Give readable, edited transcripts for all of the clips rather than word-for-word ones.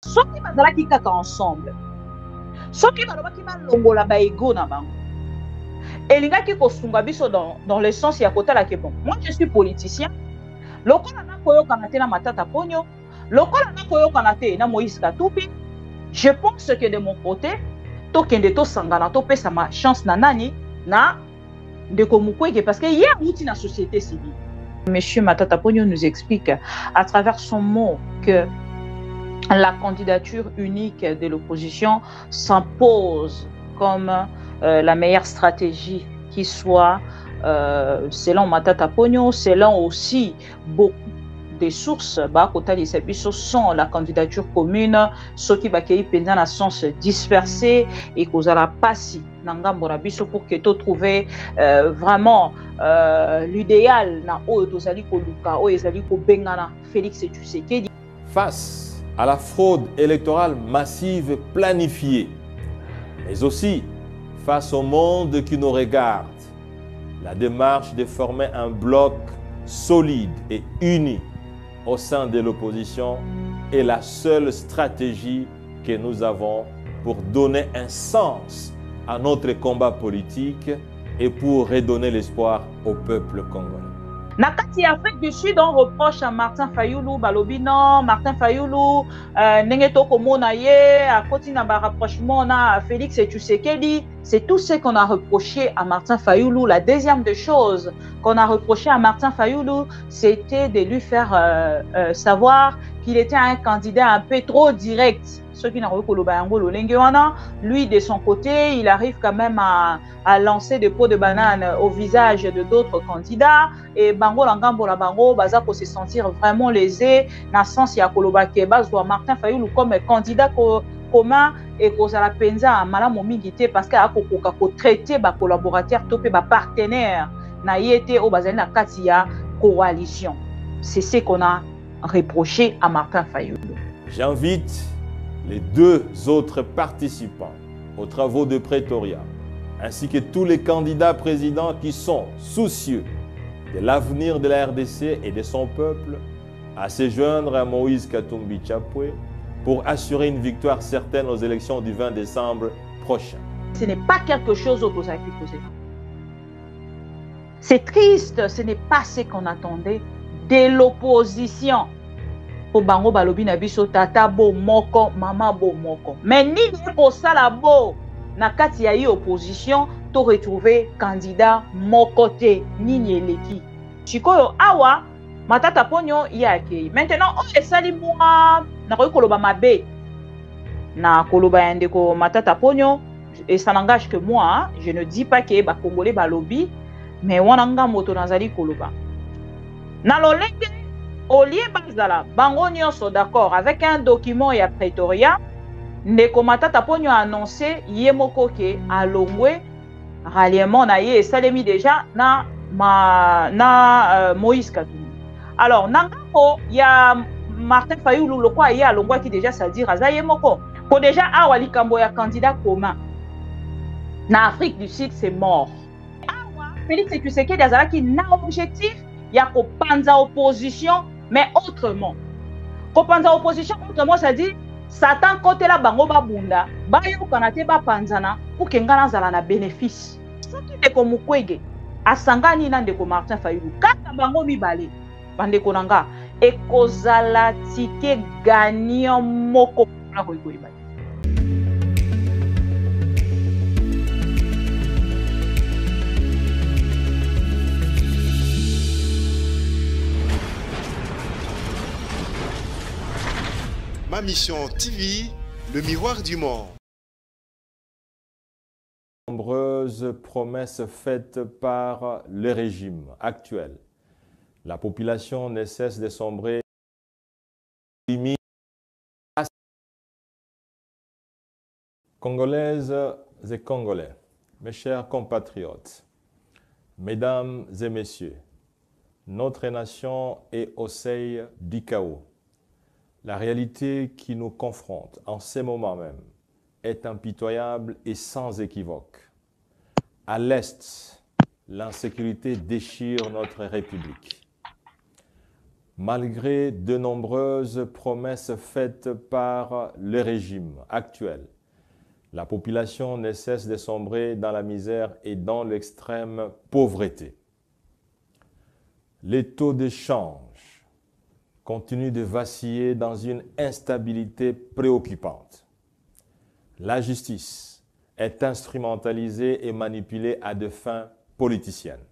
soki bazalaki kaka ensemble, soki balobaki balongola baego na bango, elingaki kosunga biso dans le sens ya kotala ke bon, moi je suis politicien, lokola nakoyokana te na Matata Ponyo, lokola nakoyokana te na Moïse Katumbi, je pense que de mon côté, tokende tosangana topesa ma chance na nani na Ndeko Mukwege, parce qu'il y a outil dans la société civile. Monsieur Matata Ponyo nous explique à travers son mot que la candidature unique de l'opposition s'impose comme la meilleure stratégie qui soit, selon Matata Ponyo, selon aussi beaucoup des sources, sont la candidature commune, ce qui va créer pendant un sens dispersé et cause à la passe pour que tu trouves vraiment l'idéal na Ozali Koluka, Ozali Kobengana, Félix Tshisekedi. Face à la fraude électorale massive planifiée, mais aussi face au monde qui nous regarde, la démarche de former un bloc solide et uni au sein de l'opposition est la seule stratégie que nous avons pour donner un sens à notre combat politique et pour redonner l'espoir au peuple congolais. Nakati Afrique du Sud, on reproche à Martin Fayoulou, Balobino, Martin Fayoulou, Nengeto Komonaye, à Kotina rapprochement, à Félix Tshisekedi. C'est tout ce qu'on a reproché à Martin Fayoulou. La deuxième des choses qu'on a reproché à Martin Fayoulou, c'était de lui faire savoir qu'il était un candidat un peu trop direct. Ceux qui n'ont pas lui, de son côté, il arrive quand même à lancer des pots de banane au visage de d'autres candidats. Et Bango Langambola Bango, Baza pour se sentir vraiment lésé, dans le sens il y a Kolobake, Bazwa Martin Fayoulou comme candidat commun et cause à la penza à Malamomigité parce qu'il a traité les collaborateurs, les partenaires, na yete au bazali na katia coalition. C'est ce qu'on a reproché à Martin Fayoulou. J'invite les deux autres participants aux travaux de Pretoria, ainsi que tous les candidats présidents qui sont soucieux de l'avenir de la RDC et de son peuple, à se joindre à Moïse Katumbi Chapwe pour assurer une victoire certaine aux élections du 20 décembre prochain. Ce n'est pas quelque chose au posé. C'est triste, ce n'est pas ce qu'on attendait de l'opposition. Pour bango balobi na biso tata bo moko mama bo moko mais nini ko sala bo na kati ya opposition to retrouver candidat moko te nini eleki chikoyo awa Matata Ponyo yake maintenant on esali moi na ko koloba mabe na koloba yande ko Matata Ponyo et ça n'engage que moi, je ne dis pas que ba congolais balobi mais wananga moto nazali koloba na lolenge. Au lieu bazala, bango nyonso d'accord avec un document ya Pretoria, Ndeko Matata Ponyo a annoncé yemoko ke alongwe ralliement na ye salemi déjà na Moïse Katumbi. Alors nangako ya Martin Fayoulou lokwa ye alongwa ki déjà ça dire aza yemoko. Ko déjà awa likambo ya candidat commun. Na Afrique du Sud c'est mort. Awa Félix Tshisekedi azalaki na objectif ya ko panza opposition. Mais autrement, quand opposition autrement, ça dit Satan côté la bango babunda, ba yo kanate ba panzana pour que ngana zala na bénéfice. Ce qui est comme Mukwege, asangani na ndeko Martin Fayoulou, kata bango mibale, bande konanga, e kozala tike gagnant moko na koyeba. Ma Mission TV, le miroir du monde. Nombreuses promesses faites par le régime actuel. La population ne cesse de sombrer. Congolaises et Congolais, mes chers compatriotes, mesdames et messieurs, notre nation est au seuil du chaos. La réalité qui nous confronte en ces moments même est impitoyable et sans équivoque. À l'Est, l'insécurité déchire notre République. malgré de nombreuses promesses faites par le régime actuel. La population ne cesse de sombrer dans la misère et dans l'extrême pauvreté. Les taux de change continuent de vaciller dans une instabilité préoccupante. La justice est instrumentalisée et manipulée à des fins politiciennes.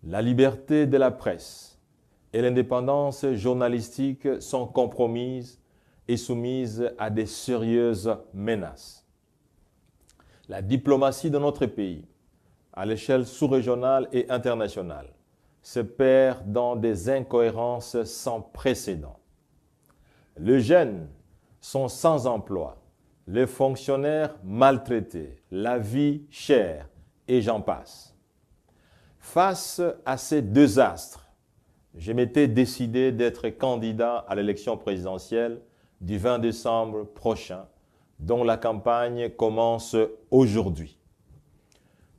La liberté de la presse et l'indépendance journalistique sont compromises et soumises à des sérieuses menaces. La diplomatie de notre pays, à l'échelle sous-régionale et internationale, se perd dans des incohérences sans précédent. Les jeunes sont sans emploi, les fonctionnaires maltraités, la vie chère, et j'en passe. Face à ces deux astres, je m'étais décidé d'être candidat à l'élection présidentielle du 20 décembre prochain, dont la campagne commence aujourd'hui.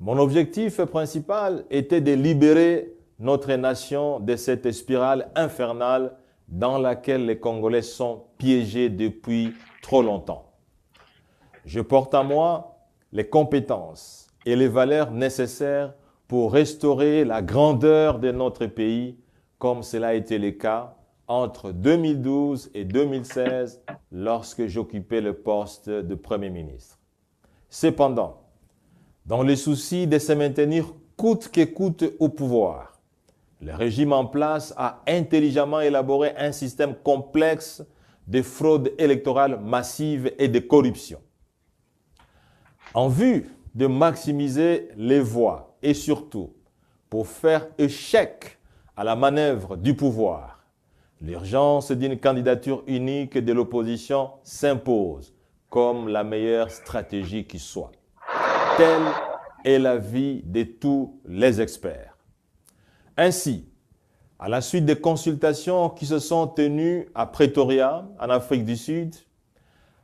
Mon objectif principal était de libérer notre nation de cette spirale infernale dans laquelle les Congolais sont piégés depuis trop longtemps. Je porte en moi les compétences et les valeurs nécessaires pour restaurer la grandeur de notre pays, comme cela a été le cas entre 2012 et 2016, lorsque j'occupais le poste de Premier ministre. Cependant, dans le souci de se maintenir coûte que coûte au pouvoir, le régime en place a intelligemment élaboré un système complexe de fraude électorale massive et de corruption. En vue de maximiser les voix et surtout pour faire échec à la manœuvre du pouvoir, l'urgence d'une candidature unique de l'opposition s'impose comme la meilleure stratégie qui soit. Telle est l'avis de tous les experts. Ainsi, à la suite des consultations qui se sont tenues à Pretoria, en Afrique du Sud,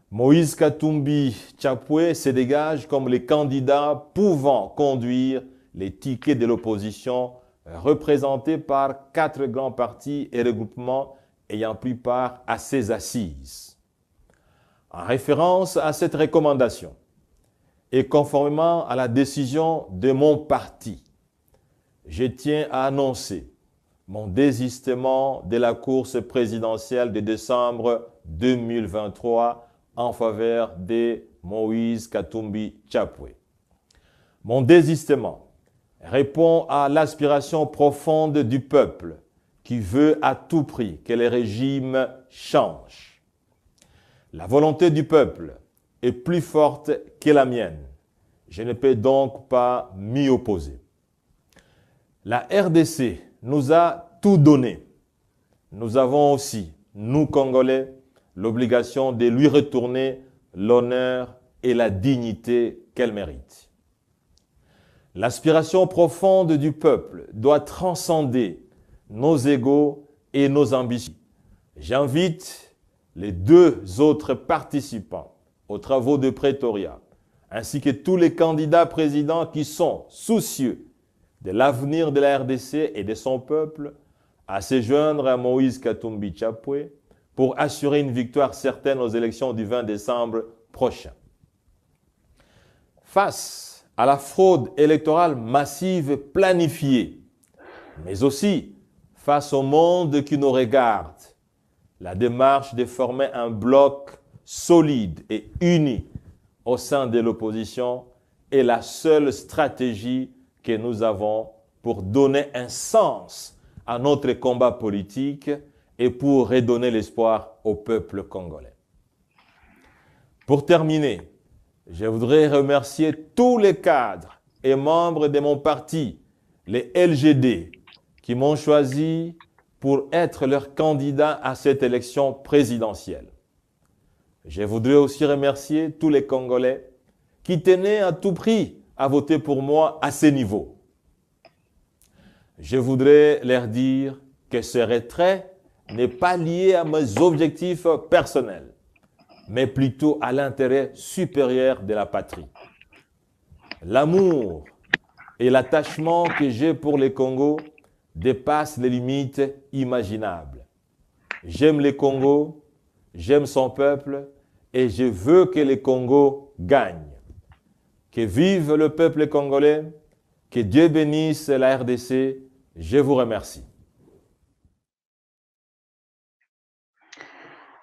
Moïse Katumbi Tchapwe se dégage comme le candidat pouvant conduire les tickets de l'opposition représentés par 4 grands partis et regroupements ayant pris part à ces assises. En référence à cette recommandation et conformément à la décision de mon parti, je tiens à annoncer mon désistement de la course présidentielle de décembre 2023 en faveur de Moïse Katumbi Tchapwe. Mon désistement répond à l'aspiration profonde du peuple qui veut à tout prix que le régime change. La volonté du peuple est plus forte que la mienne. Je ne peux donc pas m'y opposer. La RDC nous a tout donné. Nous avons aussi, nous Congolais, l'obligation de lui retourner l'honneur et la dignité qu'elle mérite. L'aspiration profonde du peuple doit transcender nos égos et nos ambitions. J'invite les 2 autres participants aux travaux de Pretoria, ainsi que tous les candidats présidents qui sont soucieux de l'avenir de la RDC et de son peuple, à se joindre à Moïse Katumbi Tchapwe pour assurer une victoire certaine aux élections du 20 décembre prochain. Face à la fraude électorale massive planifiée, mais aussi face au monde qui nous regarde, la démarche de former un bloc solide et uni au sein de l'opposition est la seule stratégie que nous avons pour donner un sens à notre combat politique et pour redonner l'espoir au peuple congolais. Pour terminer, je voudrais remercier tous les cadres et membres de mon parti, les LGD, qui m'ont choisi pour être leur candidat à cette élection présidentielle. Je voudrais aussi remercier tous les Congolais qui tenaient à tout prix à voter pour moi à ce niveau. Je voudrais leur dire que ce retrait n'est pas lié à mes objectifs personnels, mais plutôt à l'intérêt supérieur de la patrie. L'amour et l'attachement que j'ai pour le Congo dépasse les limites imaginables. J'aime le Congo, j'aime son peuple et je veux que le Congo gagne. Que vive le peuple congolais, que Dieu bénisse la RDC. Je vous remercie.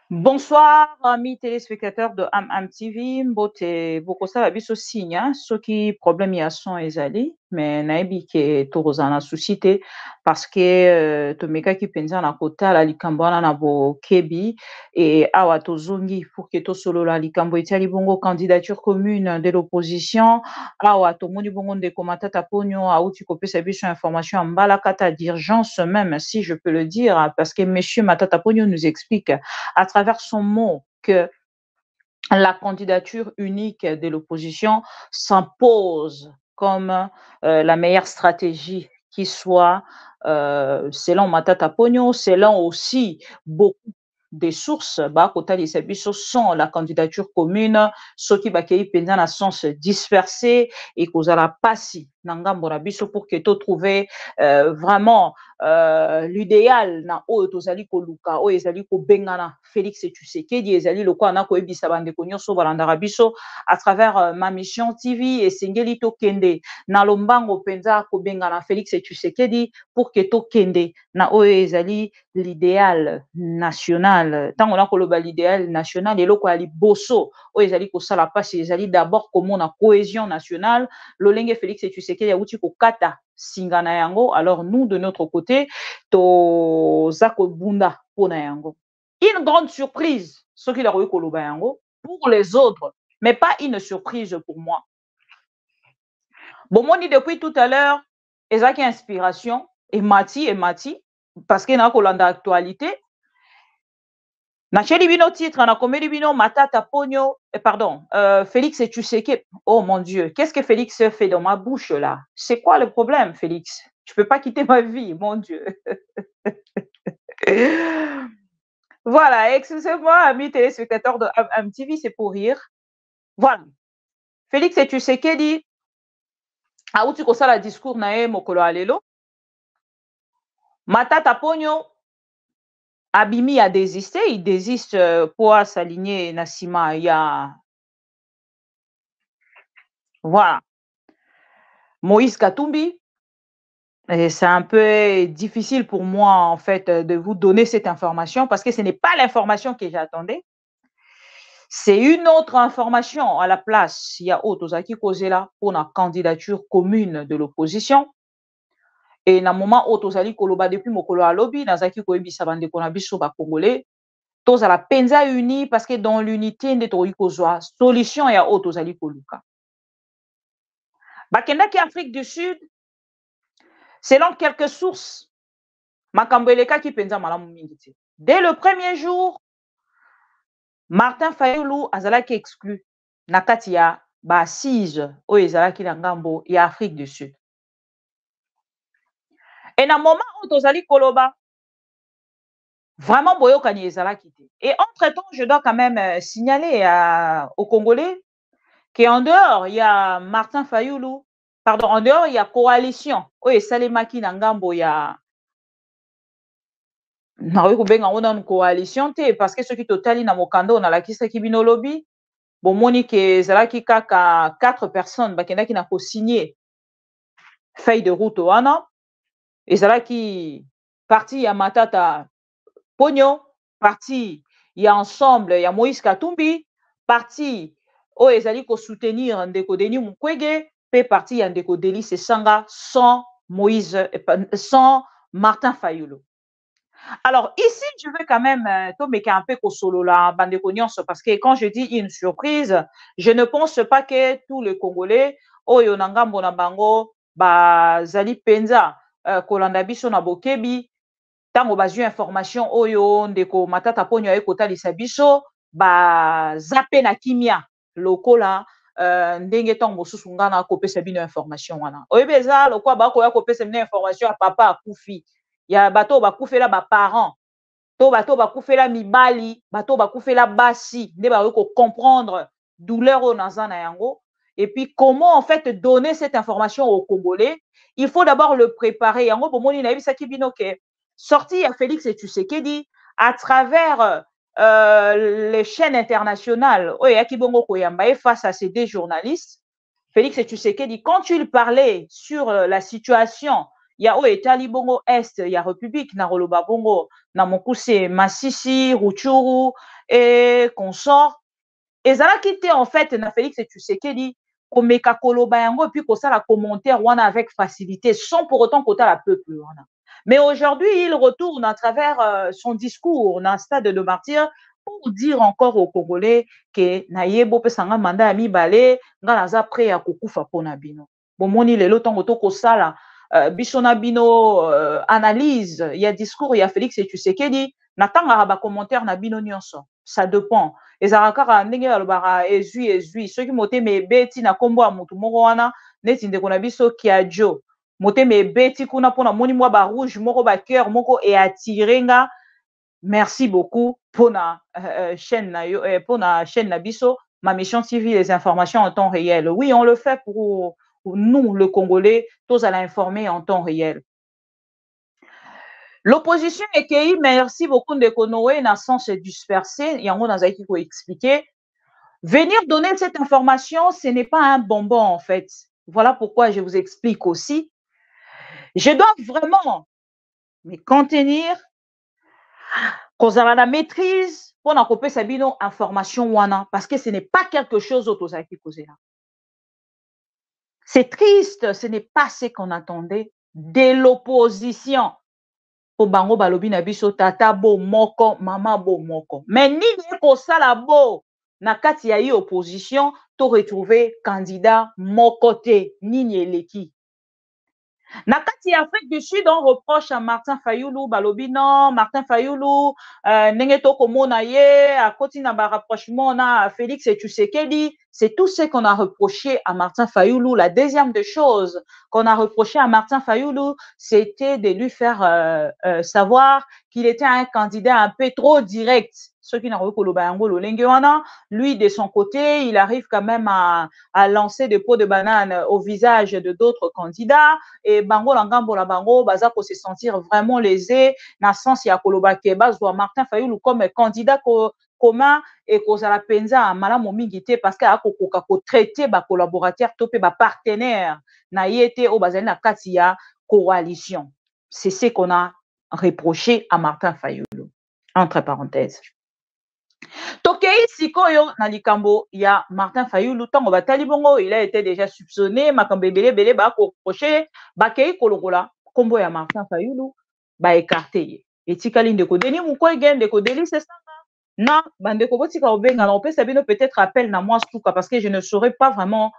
Bonsoir, amis téléspectateurs de Am TV. Mbote, boko sala biso signe, soki problème ya son ezali, mais naibi ke tozana suscité parce que tomeka ki penza na kota la likambo na bo kebi et awa tozongi pour que to solo la likambo etiali bongo candidature commune de l'opposition awa tomoni bongo ndeko Matata Ponyo auti kopesa biso information mbala kata d'urgence même si je peux le dire parce que monsieur Matata Ponyo nous explique à travers son mot que la candidature unique de l'opposition s'impose comme la meilleure stratégie qui soit, selon Matata Ponyo, selon aussi beaucoup des sources, sont la candidature commune, ceux qui bakei pendant la sens dispersé et kozala pasi nangam borabiso pour que tu trouver vraiment l'idéal na o tozali koluka o ezali ko bengana Félix Tshisekedi ezali lokwa na ko ebisa bande ko nyonso balandaka biso à travers ma mission TV et sengeli to kende na lombango penza ko bengana Félix Tshisekedi pour que to kende na o ezali l'idéal national tant on a koloba l'idéal national et loko ali boso o ezali ko sala pasi ezali d'abord comme on a cohésion nationale lolenge Félix Tshisekedi auti ko kata singana yango alors nous de notre côté to zako bunda pona yango une grande surprise ce qu'il a eu koloba yango pour les autres mais pas une surprise pour moi bon moni depuis tout à l'heure ezaki inspiration et mati parce que na kolanda actualité na cheli bino titre na komeli bino Matata Ponyo pardon Félix Tshisekedi. Oh mon Dieu, qu'est-ce que Félix fait dans ma bouche là? C'est quoi le problème Félix? Je peux pas quitter ma vie, mon Dieu. Voilà, excusez-moi amis téléspectateurs de Am TV, c'est pour rire. Voilà. Félix Tshisekedi auti kosala discours na ye mokolo alelo. Matata Ponyo Abimi a désisté, il désiste pour s'aligner Nassima. Il y a voilà. Moïse Katumbi, c'est un peu difficile pour moi en fait de vous donner cette information parce que ce n'est pas l'information que j'attendais. C'est une autre information à la place. Il y a Otozaki Kozela pour la candidature commune de l'opposition. Et na moment Otozali Koloba depuis Mokolo Alobi, Nazaki Koebi Sabande Konabiso ba Congolais. Tous à la penza unie parce que dans l'unité de Toïkozwa, solution et à Otozali Koluka. Bakenda qui Afrique du Sud, selon quelques sources, Makambeleka qui penza malamu mingiti. Dès le premier jour, Martin Fayulu azalaki exclu. Nakati ya ba assise o ezalaki na ngambo ya Afrique du Sud. Et na moment Otozali Koloba, vraiment boyokani ezalaki te. Et entre-temps, je dois quand même signaler aux Congolais qu'en dehors, il y a Martin Fayulu, pardon, en dehors, il y a coalition. Oui, Salemaki Nangambo, il y a une coalition, parce que ceux qui totali na mokando, on a la kisa kibino lobby, bon, monique, zalaki kaka 4 personnes, bakenda qui n'a pas signé feuille de route au Ana, et zalaki parti, il y a Matata Ponyo, parti, il y a ensemble, il y a Moïse Katumbi, parti, oh, ezali ko soutenir Ndeko Denis Mukwege, pe parti ya Ndeko Delis Sanga sans Moïse, sans Martin Fayulu. Alors ici, je vais quand même tomber un peu solo la bande de parce que quand je dis une surprise, je ne pense pas que tous les Congolais, oh yonanga mbona bango, ba zali penza, kolanda biso na bokebi, tango bazui information oyo Ndeko Matata Ponyo aye kotalisa biso, ba zape na kimia lokola ndenge ntango mosusu nga na kopesa bino information wana oyebi eza lokwa bakoya kopesa bino information ya papa akufi ya bato bakufela baparent to bato bakufela mibali bato bakufela basi nde bakoki kocomprendre douleur oyo naza na yango et puis comment en fait donner cette information aux Congolais. Il faut d'abord le préparer. En gros, sorti à Félix et Tshisekedi à travers les chaînes internationales face à ces deux journalistes. Félix et Tshisekedi, quand il parlait sur la situation, il y a Etali Bongo Est, il y a République, Naroloba Bongo, Namokuse, Massissi, Rutshuru et consorts. Et ça qui était en fait, na Félix et Tshisekedi, komeka koloba yango et puis ko ça la commentaire wana avec facilité, sans pour autant kota la peuple wana. Mais aujourd'hui, il retourne à travers son discours dans le stade de martyr pour dire encore aux Congolais que naïebo pe sanga mandat ami balé nga naza prêt à kokufa pona bino. Bomoni lelo tongo to ko sala bisona bino analyse, il y a discours, il y a Félix et Tshisekedi, natanga ba commentaire na bino nyonso. Ça dépend. Ezakaka ndenge alobara ezui ceux qui moté me beti na kombo a mutu moko wana neti ndeko na biso Kiajo. Moté me beti kuna pona moni mwa ba rouge moko ba cœur moko et attirenga. Merci beaucoup pour la chaîne Nabiso, ma mission TV, les informations en temps réel. Oui, on le fait pour nous, le Congolais, tous à l'informer en temps réel. L'opposition est que merci beaucoup de Konoé, dans le sens dispersé, il y a un qui faut expliquer. Venir donner cette information, ce n'est pas un bonbon en fait. Voilà pourquoi je vous explique aussi. Je dois vraiment me contenir, kozala la maîtrise pour n'accompagner sabino information wana parce que ce n'est pas quelque chose d'autre qui causé là. C'est triste, ce n'est pas ce qu'on attendait de l'opposition. Pour bango balobi na biso tata bo moko, mama bo moko. Mais ni ko sala bo na kati ya yi opposition to retrouver candidat moko te ni eleki. Na kati ya Afrique du Sud, on reproche à Martin Fayulu, balobi non, Martin Fayulu, ndenge to komona ye, à côté na ba rapprochement na Félix et Tshisekedi, c'est tout ce qu'on a reproché à Martin Fayulu. La deuxième des choses qu'on a reproché à Martin Fayulu, c'était de lui faire savoir qu'il était un candidat un peu trop direct. Ceux qui n'ont pas lui, de son côté, il arrive quand même à lancer des pots de banane au visage de d'autres candidats. Et Bango Langambo la Bango, Baza pour se sentir vraiment lésé, dans le sens, il y a Koloba Keba, Martin Fayulu comme candidat commun et cause à la penza, Malam Mingité, parce qu'il y a traité ba collaborateur, topé ba partenaire, na yété au bazali na katia coalition. C'est ce qu'on a reproché à Martin Fayulu. Entre parenthèses. Tokei Sikoyo Nalikambo, il y a Martin Fayulu, Tango Batali Bongo, il a été déjà soupçonné, Makambebele Bele ba reproché, Bakei Kologola, Kombo ya Martin Fayulu, ba écarté. Et Tikaline de Kodeni, Moukoy Gen de Kodeli, c'est ça? Non, Bandeko Botika Obenga, on peut savoir peut-être appel na moi parce que je ne saurais pas vraiment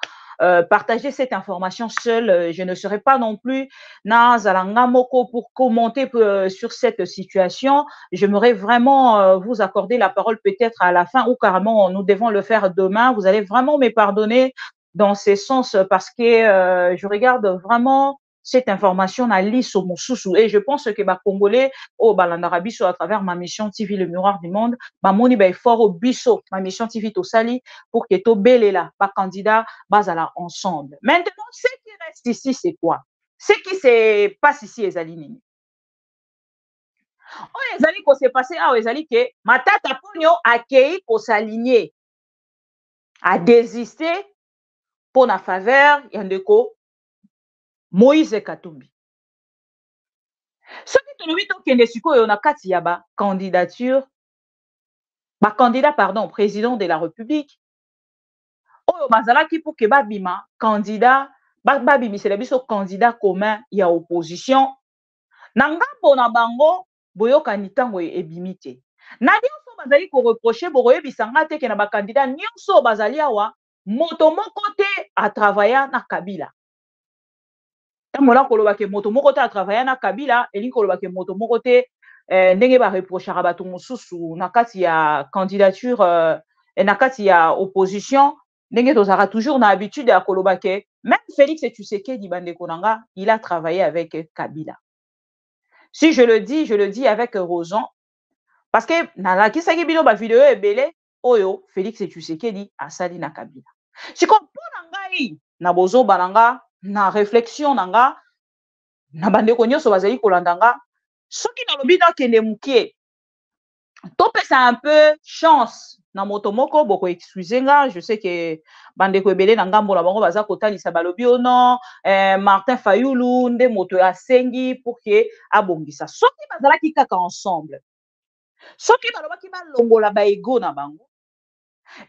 partager cette information seule. Je ne serai pas non plus na Zalanga Moko pour commenter sur cette situation. J'aimerais vraiment vous accorder la parole peut-être à la fin ou carrément nous devons le faire demain. Vous allez vraiment me pardonner dans ce sens parce que je regarde vraiment cette information na liso mosusu et je pense que ba Congolais au balandara biso à travers ma mission TV le miroir du monde ba moni ba fort au biso ma mission TV to sali pour que to belela ba candidat bazala ensemble. Maintenant ce qui reste ici c'est quoi? Ce qui se passe ici ezali nini? Oh ezali ko se passer ah ezali que Matata Ponyo akei ko s'aligner a désister pour la faveur yandeko Moïse Katumbi. Ce qui te dit que sikoyo na kati ya ba candidature, ba candidat pardon président de la République. Oyo bazala ki pour que ba bima candidat ba bimi c'est la biso candidat commun ya opposition. Na ngambo na bango boyoka nitango ebimite. Na nyonso bazali ko reprocher boroye bisanga te ke na ba candidat nyonso bazali awa moto moko te a travailler na Kabila. Tamola koloba ke moto moko te a travailler na Kabila eli koloba ke moto moko te ndenge ba reprocher bato mosusu na kati ya candidature na kati ya opposition ndenge tozaka toujours na habitude ya koloba ke même Félix Tshisekedi bandeko nanga il a travaillé avec Kabila. Si je le dis avec raison parce que na la kisaki bino ba vidéo ebele oyo Félix Tshisekedi asali na Kabila. Si comme pour nanga ngai na bozo bananga na réflexion nanga na bandeko nyonso bazali kolanda nga soki nalobi nakende mokie topesa un peu chance na moto moko boko excuse nga je sais que bandeko ebele na ngambo na bango baza kotalisa balobi non Martin Fayulu nde moto asengi pour que abongisa soki bazalaki kaka ensemble soki balobaki balongola baego na bango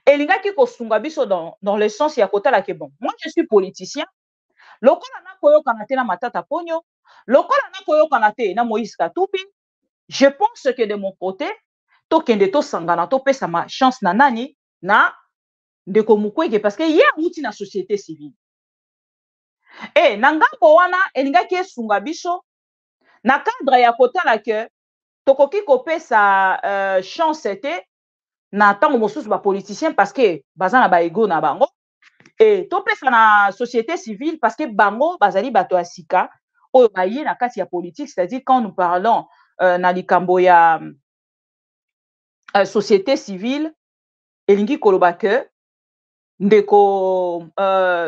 elingaki kosunga biso dans le sens ya kotala ke bon moi je suis politicien lokola nakoyokana te na Matata Ponyo lokola nakoyokana te na Moïse Katumbi je pense que de mon côté tokende tosangana topesa ma chance na nani na ndeko Mukwege parce que ye awuti na société civile na ngambo wana elingaki esunga biso na cadre ya kotala ke tokoki kopesa chance te na ntango mosusu bapoliticien parce que baza na baego na bango topesa na société civile parce que bango bazali bato ya sika oyo baye na kati ya politique c'est-à-dire quand nous parlons na likambo ya société civile elingi koloba ke ndeko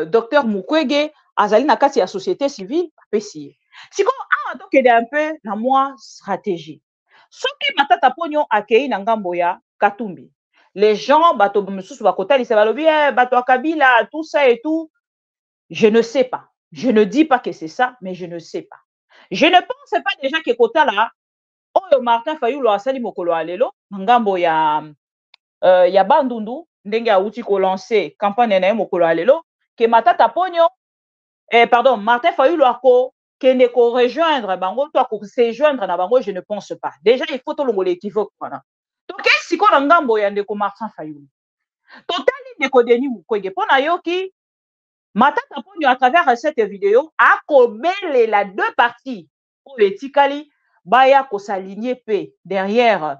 docteur Mukwege azali na kati ya société civile apesi ye sikoyo awa tokende un peu na mwa stratégie soki Matata Ponyo akei na ngambo ya Katumbi les gens bato mosusu bakotalisa balobi bato ya Kabila tout ça et tout je ne sais pas je ne dis pas que c'est ça mais je ne sais pas je ne pense pas déjà que kotala oyo Martin Fayulu asali mokolo ya lelo na ngambo ya Bandundu ndenge awuti kolancer campagne na ye mokolo ya lelo ke Matata Ponyo pardon Martin Fayulu akokende rejoindre bango to akosejoindre na bango je ne pense pas déjà il faut tolongola équivoque wana toke siko na ngambo ya ndeko Martin Fayulu totali ndeko Denis Mukwege mpona yoki Matata Ponyo à travers cette vidéo akobelela deux parties oyo etikali baya kosaligner pe derrière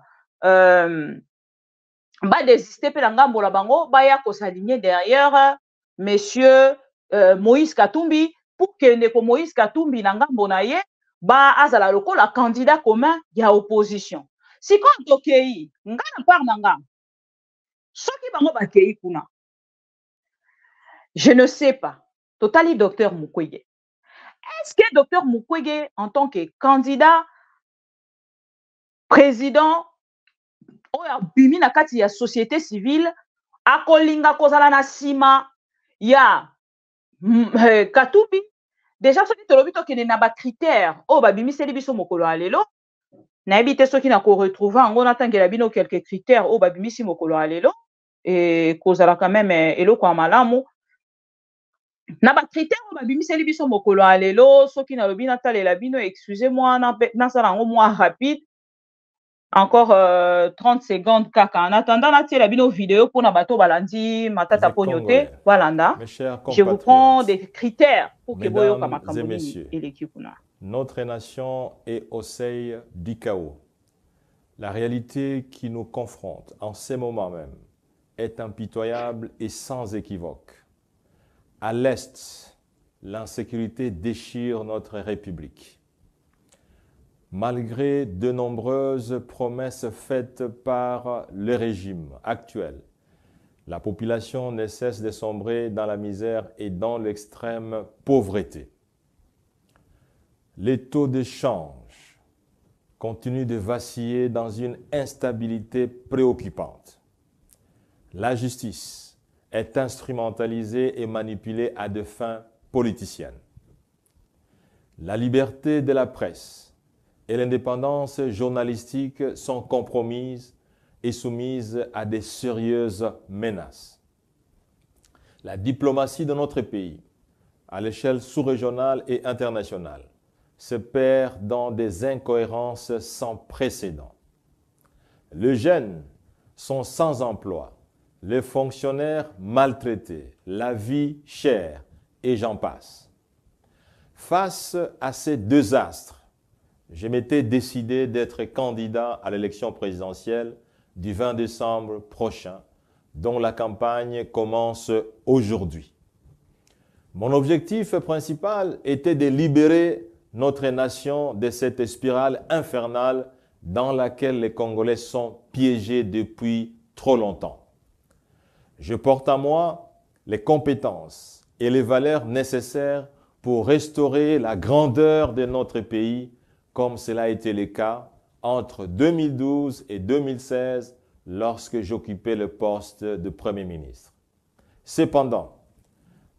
désister pe na ngambo la bango baya kosaligner derrière monsieur Moïse Katumbi pour que ndeko Moïse Katumbi na ngambo na ye azala lokola candidat commun ya opposition sikoyo tokei nga na part na nga soki bango bakei kuna je ne sais pas totali docteur Mukwege est-ce que docteur Mukwege en tant que candidat président oyo abimi na kati ya société civile akolinga kozala na nsima ya Katumbi déjà soki tolobi tokende na bacritère oyo babimiseli biso mokolo ya lelo nayebi te soki na koretrouve yango natangela bino quelques critères oyo babimisi mokolo ya lelo kozala quand même eloko ya malamu na bacritère oyo babimiseli biso mokolo ya lelo soki nalobi natalela bino excusez-moi nasala yango mwa rapide encore 30 secondes kaka en attendant natiela bino vidéo pour na bato balandi Matata Ponyo te balanda je vous prends des critères pour que boyo kama kamoni eleki kuna. Notre nation est au seuil du chaos. La réalité qui nous confronte en ces moments même est impitoyable et sans équivoque. À l'Est, l'insécurité déchire notre République. Malgré de nombreuses promesses faites par le régime actuel, la population ne cesse de sombrer dans la misère et dans l'extrême pauvreté. Les taux de change continuent de vaciller dans une instabilité préoccupante. La justice est instrumentalisée et manipulée à des fins politiciennes. La liberté de la presse et l'indépendance journalistique sont compromises et soumises à des sérieuses menaces. La diplomatie de notre pays, à l'échelle sous-régionale et internationale, se perd dans des incohérences sans précédent. Les jeunes sont sans emploi, les fonctionnaires maltraités, la vie chère et j'en passe. Face à ces deux astres, je m'étais décidé d'être candidat à l'élection présidentielle du 20 décembre prochain, dont la campagne commence aujourd'hui. Mon objectif principal était de libérer notre nation de cette spirale infernale dans laquelle les Congolais sont piégés depuis trop longtemps. Je porte en moi les compétences, et les valeurs nécessaires pour restaurer la grandeur de notre pays, comme cela a été le cas entre 2012 et 2016, lorsque j'occupais le poste de Premier ministre. Cependant,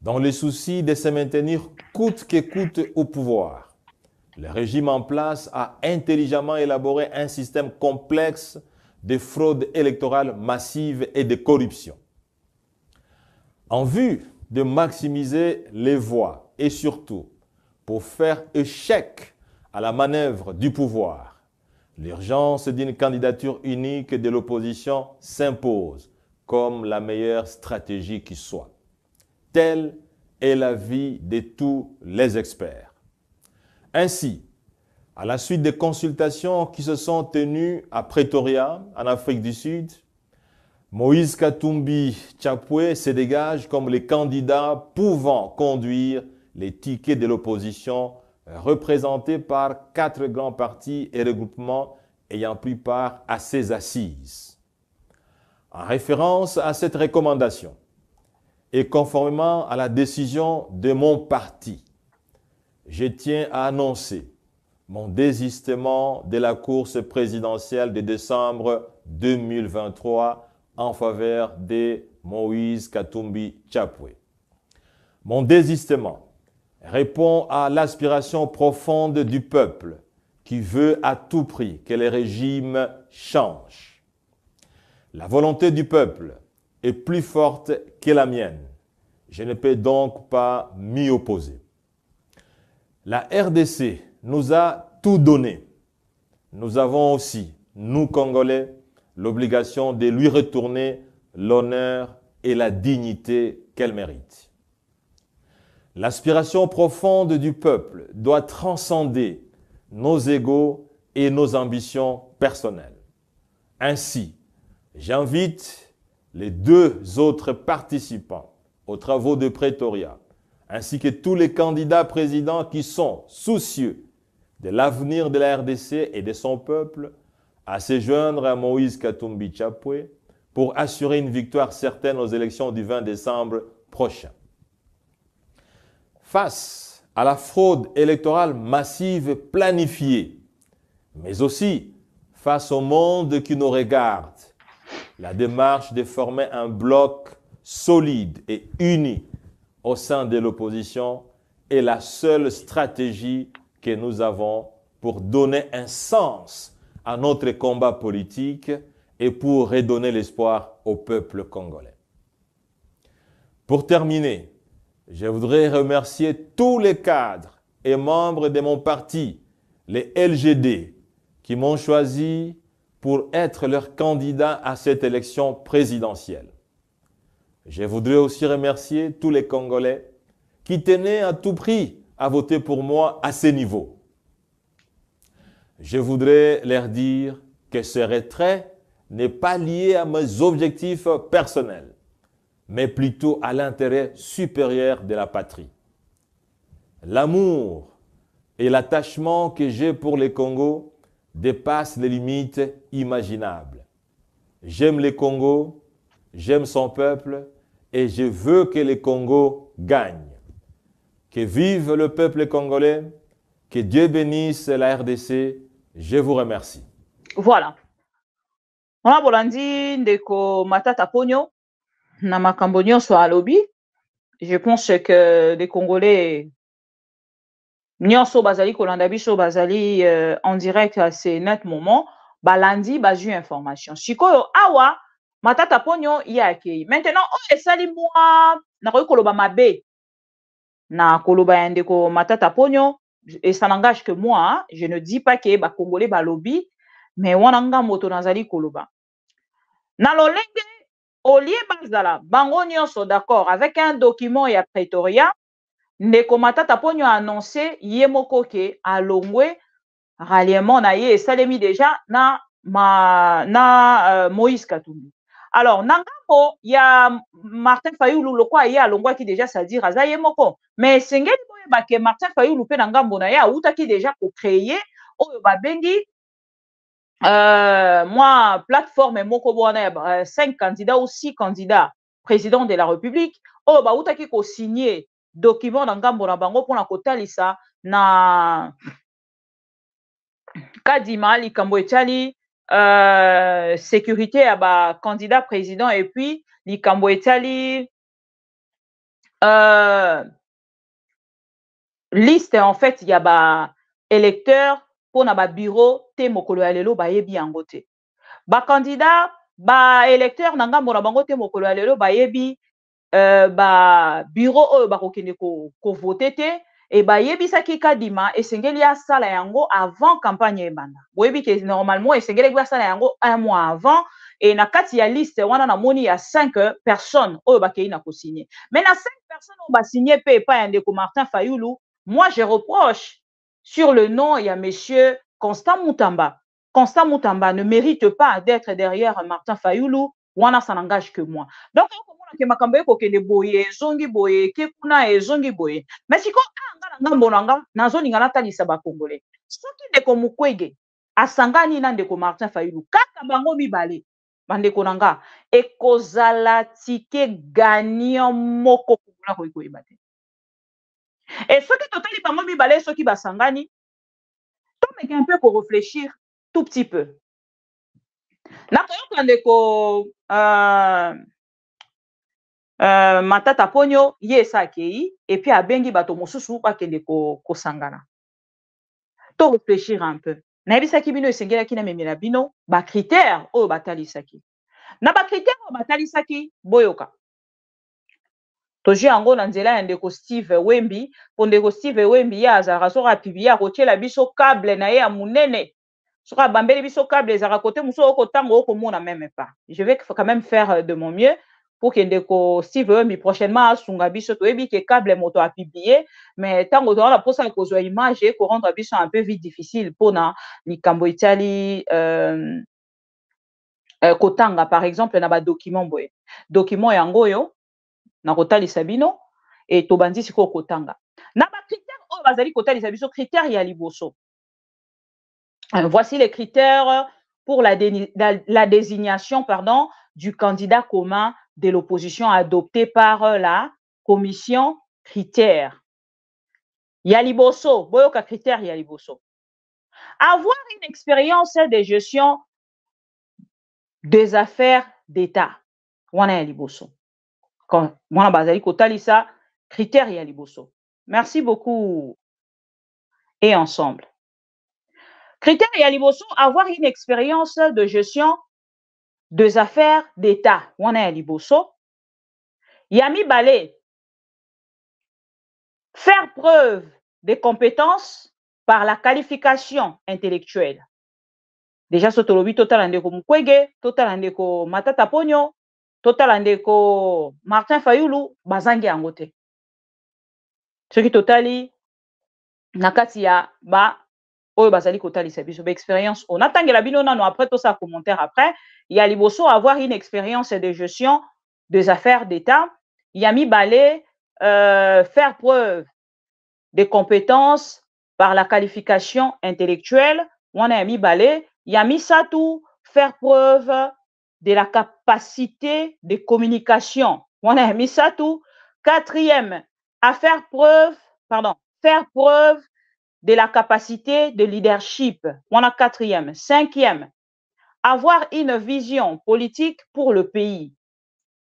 dans le souci de se maintenir coûte que coûte au pouvoir, le régime en place a intelligemment élaboré un système complexe de fraude électorale massive et de corruption. En vue de maximiser les voix et surtout pour faire échec à la manœuvre du pouvoir, l'urgence d'une candidature unique de l'opposition s'impose comme la meilleure stratégie qui soit. Telle est l'avis de tous les experts. Ainsi, à la suite des consultations qui se sont tenues à Pretoria, en Afrique du Sud, Moïse Katumbi Chapwe se dégage comme le candidat pouvant conduire les tickets de l'opposition représentés par 4 grands partis et regroupements ayant pris part à ces assises. En référence à cette recommandation et conformément à la décision de mon parti, je tiens à annoncer mon désistement de la course présidentielle de décembre 2023 en faveur de Moïse Katumbi Chapwe. Mon désistement répond à l'aspiration profonde du peuple qui veut à tout prix que le régime change. La volonté du peuple est plus forte que la mienne. Je ne peux donc pas m'y opposer. La RDC nous a tout donné. Nous avons aussi, nous Congolais, l'obligation de lui retourner l'honneur et la dignité qu'elle mérite. L'aspiration profonde du peuple doit transcender nos égos et nos ambitions personnelles. Ainsi, j'invite les 2 autres participants aux travaux de Pretoria, ainsi que tous les candidats présidents qui sont soucieux de l'avenir de la RDC et de son peuple, à se joindre à Moïse Katumbi Chapwe pour assurer une victoire certaine aux élections du 20 décembre prochain. Face à la fraude électorale massive planifiée, mais aussi face au monde qui nous regarde, la démarche de former un bloc solide et uni au sein de l'opposition est la seule stratégie que nous avons pour donner un sens à notre combat politique et pour redonner l'espoir au peuple congolais. Pour terminer, je voudrais remercier tous les cadres et membres de mon parti, les LGD, qui m'ont choisi pour être leur candidat à cette élection présidentielle. Je voudrais aussi remercier tous les Congolais qui tenaient à tout prix à voter pour moi à ce niveau. Je voudrais leur dire que ce retrait n'est pas lié à mes objectifs personnels, mais plutôt à l'intérêt supérieur de la patrie. L'amour et l'attachement que j'ai pour le Congo dépassent les limites imaginables. J'aime le Congo, j'aime son peuple et je veux que le Congo gagne. Que vive le peuple congolais, que Dieu bénisse la RDC. Je vous remercie. Voilà. On a bolandi ndeko Matata Ponyo na makambo nyonso alobi. Je pense que les Congolais nyonso bazali kolanda biso bazali en direct à ce net moment balandi bazu information. Sikoyo awa Matata Ponyo yake. Maintenant on esali moi na koloba mabe na koloba ya ndeko Matata Ponyo, et ça n'engage que moi, hein. Je ne dis pas que ba Congolais ba lobby, mais wananga moto nazali koloba. Na lolenge olie bazala bango nyonso d'accord avec un document ya Pretoria, ndeko Matata Ponyo a annoncé yemoko ke alongwe ralliement na ye salemi déjà na Moïse Katumbi. Alors, Nangambo, il y a Martin Fayoulou, le quoi, il y a Longwa qui déjà ça dit Raza Yemoko. Mais Sengeli Boyeba que Martin Fayoulou pe Nangambo na ya outa qui déjà pour créer, oh ba bengi, moi plateforme Moko Boana 5 candidats ou 6 candidats président de la République oyo bautaki ko-signer document na ngambo na bango mpona kotalisa na kadima likambo etali sécurité ya bacandidat président et puis likambo etali liste en fait ya baélecteur mpona babureau te mokolo ya lelo bayebi yango te bacandidat baélecteur na ngambo na bango te mokolo ya lelo bayebi babureau oyo bakokende kovote te e bayebisaki kadima esengeli asala yango avant campagne ebanda boyebi ke normalement esengeli asala yango un mois avant et na kati ya liste wana namoni ya 5 personnes oyo bakei na kosigner mais na 5 personnes oyo basigner pe epai ya ndeko Martin Fayulu moi je reproche sur le nom ya monsieur Constant Moutamba. Constant Moutamba ne mérite pas d'être derrière Martin Fayulu wana ça n'engage que moi donc ke makambo ekokende boye ezongi boye ke kuna ezongi boye mais siko anga na ngambo na nga nazolinga natalisa bakongole soki ndeko Mukwege asangani na ndeko Martin Fayulu kaka bango mibale bandeko na nga ekozala tike gagnant moko kuna koyeba te et soki totali bango mibale soki basangani tomeke un peu ko réfléchir tout petit peu nakoyoka ndeko Matata Ponyo ye esa akei et puis abengi bato mosusu bakende kosangana to réfléchir un peu nayebisaki bino esengelaki na memela bino bacritère oyo batalisaki na bacritère oyo batalisaki boyoka tozwi yango na nzela ya ndeko Steve Wembi po ndeko Steve Wembi ye azalaka soki apiblie akotiela biso câble na ye ya monene soki abambeli biso câble ezalaka kote mosusu okotango okomona même pas je vais quand même faire de mon mieux pour que ndeko Steve Wembi prochainement asunga biso toyebi ke câble moto a publié mais tango toza posa kozwa image et ko rendre biso un peu vite difficile pona likambo itali kotanga par exemple na ba document boye document yango yo na kotalisa bino et tobandi siko kotanga na ba critères oyo bazali kotalisa biso critères ya liboso voici les critères pour la désignation pardon du candidat commun de l'opposition adopté par la commission critères. Yaliboso, boyoka critères Yaliboso. Avoir une expérience de gestion des affaires d'État. Wana Yaliboso. Quand wana bazali kotalisa critères Yaliboso. Merci beaucoup et ensemble. Critères Yaliboso, avoir une expérience de gestion des affaires d'État. Wana Yaliboso. Yami Balé. Faire preuve de compétences par la qualification intellectuelle. Déjà, Sotolobi, total andeko Mukwege, total andeko Matata Ponyo, total andeko Martin Fayulu, bazangi angote. Ce qui totali, nakati ya ba, oyo bazali kotali sabiso, ba expérience. On attend la bino nano après tout ça commentaire après. Il y a liboso avoir une expérience de gestion des affaires d'État. Yami Balé, faire preuve de compétences par la qualification intellectuelle. Wana Yami Balé, Yami Satou, faire preuve de la capacité de communication. Wana Yami Satou. Quatrième, faire preuve de la capacité de leadership. Wana quatrième. Cinquième, avoir une vision politique pour le pays.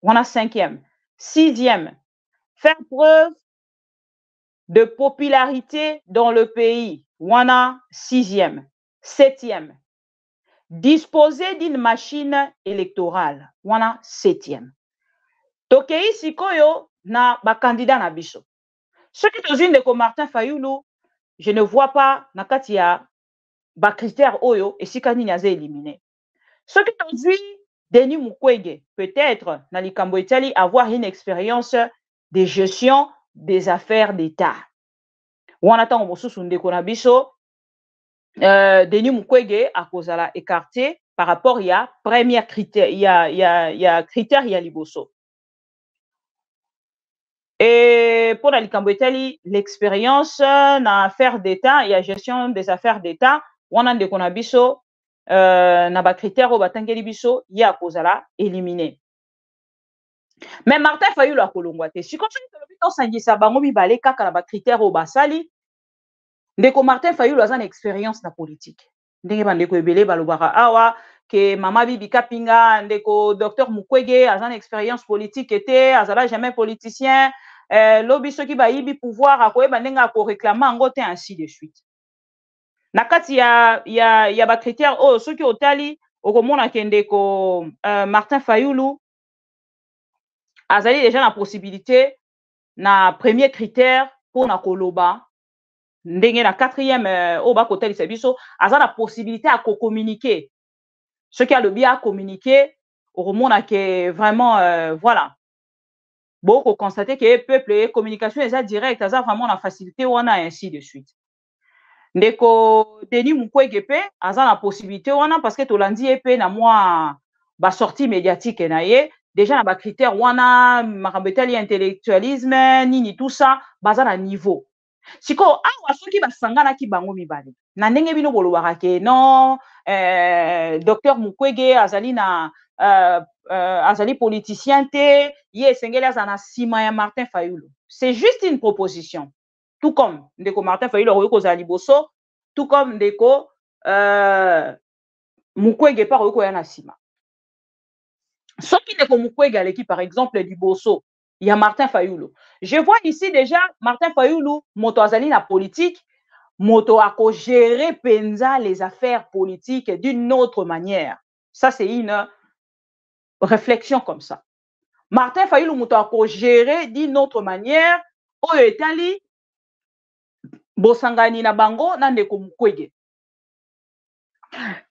Wana cinquième. Sixième, faire preuve de popularité dans le pays. Wana sixième. Septième, disposer d'une machine électorale. Wana septième. Tokei sikoyo na ba candidat na biso. Ce qui est de Martin Fayulu, je ne vois pas na kati ya ba critères oyo et si kanini aze éliminé. Ce qui est Denis Mukwege, peut-être na likambo Italie avoir une expérience de gestion des affaires d'État. Wana tango mosusu ndeko na biso Denis Mukwege a kozala écarté par rapport à premier critère, il y a critère ya liboso. Et pour la likambo Italie, l'expérience na affaires d'État, il y a gestion des affaires d'État, wana ndeko na biso na ba critère o batangeli biso ya kozala éliminé. Mais Martin Fayulu a kolongwate. Si comme ça, il sangisa bango mibale kaka na ba critère au basali. Ndeko Martin Fayulu a une expérience na politique. Ndenge bandeko ebele balobaka awa que Mama Bibi Kapinga, ndeko Docteur Mukwege a une expérience politique était, azala jamais politicien. Lobby ceux qui ba yibi pouvoir a koyeba ndenge ko réclamer angote ainsi de suite. Na kati ya ba critère oh ceux qui otali okomona kendeko Martin Fayulu azali déjà la possibilité na premier critère pour na koloba ndenge na quatrième au bas côté de biso aza la possibilité à communiquer ce qui a le bien à communiquer au monde que vraiment voilà beaucoup constater que peuple et communication est direct aza vraiment la facilité on a ainsi de suite ndeko Denis Mukwege pe aza la possibilité on a parce que tolandi epé na moi ba sortie médiatique na ye déjà na ba critère wana makambetali intellectualisme nini tout ça baza na niveau siko awa soki basangana ki bango mibale na ndenge bino bolobaka ke non docteur Mukwege azali na azali politicien te ye esengeli aza na nsima ya Martin Fayulu c'est juste une proposition tout comme ndeko Martin Fayulu okoki kozala liboso tout comme ndeko Mukwege pa okoki koya na nsima soki ndeko Mukwege aleki par exemple liboso il y a Martin Fayulu. Je vois ici déjà Martin Fayulu, moto azali na politique, moto ako gérer penza les affaires politiques d'une autre manière. Ça c'est une réflexion comme ça. Martin Fayulu moto ako gérer d'une autre manière, oyo etali bosangani na bango na ndeko Mukwege.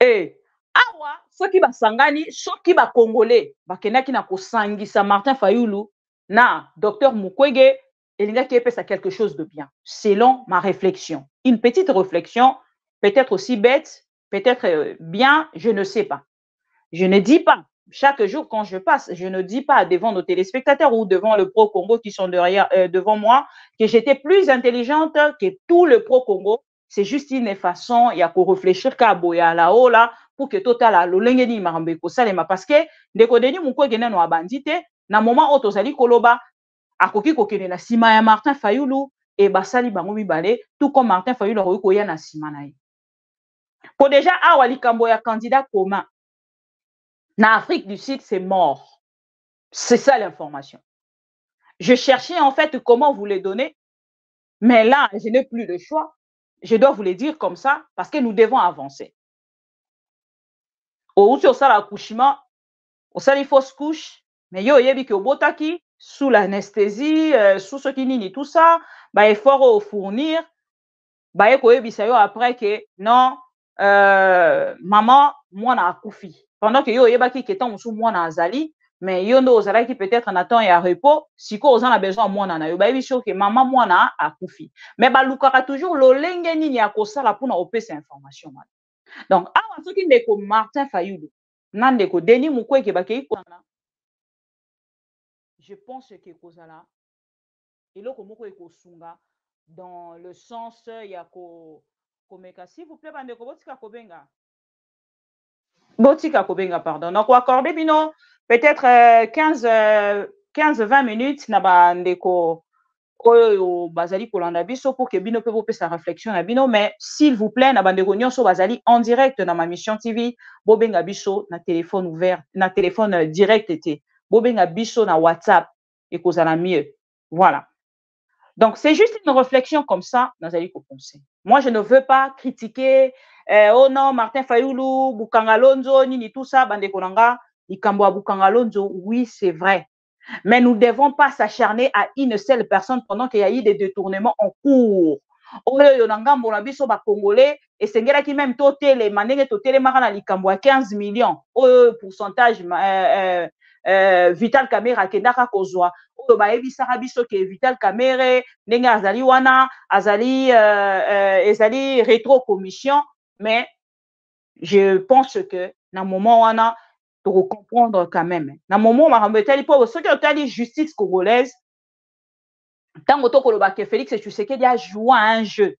Et awa soki basangani, soki ba congolais bakendaki na kosangisa Martin Fayulu na docteur Mukwege, il qui épée quelque chose de bien, selon ma réflexion. Une petite réflexion, peut-être aussi bête, peut-être bien, je ne sais pas. Je ne dis pas, chaque jour quand je passe, je ne dis pas devant nos téléspectateurs ou devant le pro-Congo qui sont derrière, devant moi, que j'étais plus intelligente que tout le pro-Congo. C'est juste une façon, il y a qu'à réfléchir qu'à boya là-haut, là, pour que total à l'olengeni marambeko salema. Parce que, ndeko Denis Mukwege no abandite, na moment où tozali koloba, akoki kokene na sima ya Martin Fayulu, et basali bango mibale, tout comme Martin Fayulu akoki koya na sima na ye. Pour déjà, awa likambo ya candidat commun, na Afrique du Sud, c'est mort. C'est ça l'information. Je cherchais en fait comment vous les donner, mais là, je n'ai plus le choix. Je dois vous le dire comme ça, parce que nous devons avancer. Au outil au sala accouchement, au sali fausse couche, mais yo yebi ki obotaki sous l'anesthésie, sous ce qui nini tout ça, ba effort au fournir, ba eko yebisa yo après que non, maman moi na akufi. Pendant que yo yebaki que tant sous moi na azali, mais yo no ozalaki peut-être en attend ya repos, siko ozana besoin moi na yo ba yebi sûr que maman moi na akufi. Mais ba lukaka toujours lolenge nini ya kosala pour na opesa information. Donc awa soki ndeko Martin Fayulu na ndeko Denis Mukwege bakei kona, je pense que kozala eloko moko ekosunga dans le sens ya ko komeka, s'il vous plaît bandeko botika kobenga pardon, donc accorder bino peut-être 15-20 minutes na bandeko oyo bazali kolanda biso pour que bino pe bopesa réflexion na bino, mais s'il vous plaît na bandeko nyonso bazali en direct na ma mission TV bobenga biso na téléphone ouvert, na téléphone direct été bobenga biso na WhatsApp et kozala mieux. Voilà. Donc c'est juste une réflexion comme ça nazali ko penser. Moi je ne veux pas critiquer oh non Martin Fayulu Bukanga Lonzo nini tout ça bandeko nanga likambo ya Bukanga Lonzo, oui c'est vrai. Mais nous ne devons pas s'acharner à une seule personne pendant qu'il y a eu des détournements en cours. Oyo yonanga mbona biso ba Congolais et sengela ki même totele manenge totele mara likambo ya 15 millions. Oyo pourcentage Vital Kamerhe kendaka kozwa. Oyo ba ebisaka biso ke Vital Kamerhe ndenge azali wana azali ezali rétro commission, mais je pense que na moment wana pour comprendre quand même. Na moment marambetali po ceux qui ont tali justice congolaise, tant que koloba ke Félix Tshisekedi a joué à un jeu.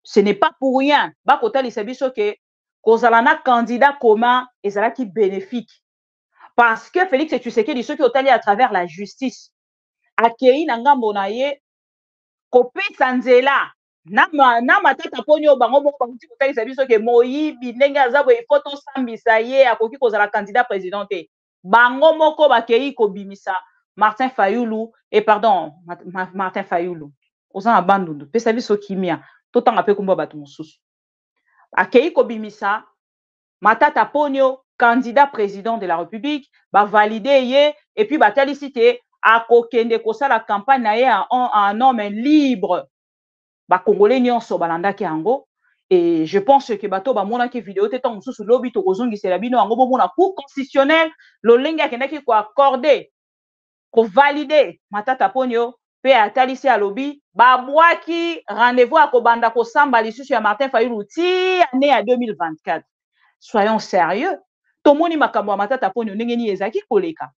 Ce n'est pas pour rien. Ba kotali sabiso ke kozala na candidat commun ezala ki bénéfique. parce que Félix Tshisekedi ceux qui ont allé à travers la justice akei na ngambo na ye kopesa nzela na matata poni oyo bango moko bakuti kotalisa biso ke moyibi ndenge aza boye ifo tosambisa ye akoki kozala candidat président te bango moko bakei kobimisa Martin Fayulu Martin Fayulu oza na bandundu pesa biso kimia totanga mpe kumba bato mosusu akei kobimisa Matata Ponyo candidat président de la République validé ye et puis batalisi te akokende kosala campagne na ye en homme libre Congolais nyonso balandaki yango et je pense que bato bamonaki vidéo te ntango mosusu lobi tokozongisela bino yango bomona cour constitutionnel lolenge akendaki koaccorde kovalide Matata Ponyo mpe atalisi alobi babwaki rendez-vous akobanda kosamba lisusu ya Martin Fayulu ti année ya 2024. Soyons sérieux. Tomoni makambo ya Matata Ponyo ndenge nini ezaki koleka.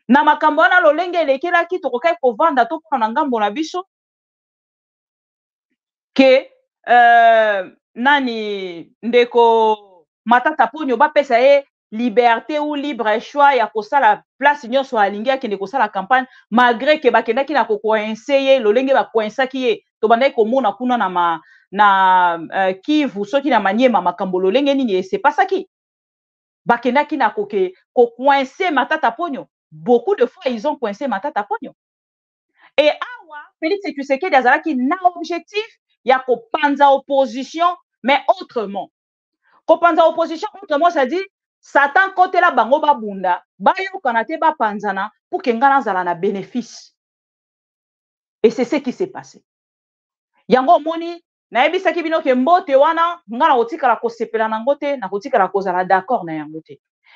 Na makambo wana lolenge elekelaki tokokai kovanda to mpona na ngambo na biso ke nani ndeko Matata Ponyo bapesa ye liberté ou libre choix ya kosala place nyonso alingi akende kosala campagne malgré ke bakendaki na kokoinse ye lolenge bakoinsaki ye tobandaki komona kuna na Kivu soki na Maniema makambo lolenge nini esepasaki bakendaki na kocoincer Matata Ponyo. Beaucoup de fois ils ont coincé Matata Ponyo et awa Félix Tshisekedi azalaki na objectif ya kopanza opposition mais autrement kopanza opposition autrement ça dit Satan côté la bango babunda bayokana te bapanzana pour que ngana zala na bénéfice et c'est ce qui s'est passé yango moni na yebisaki bino ke mbote wana ngana kotikala kosepela na ngote na kotikala kozala d'accord na yango te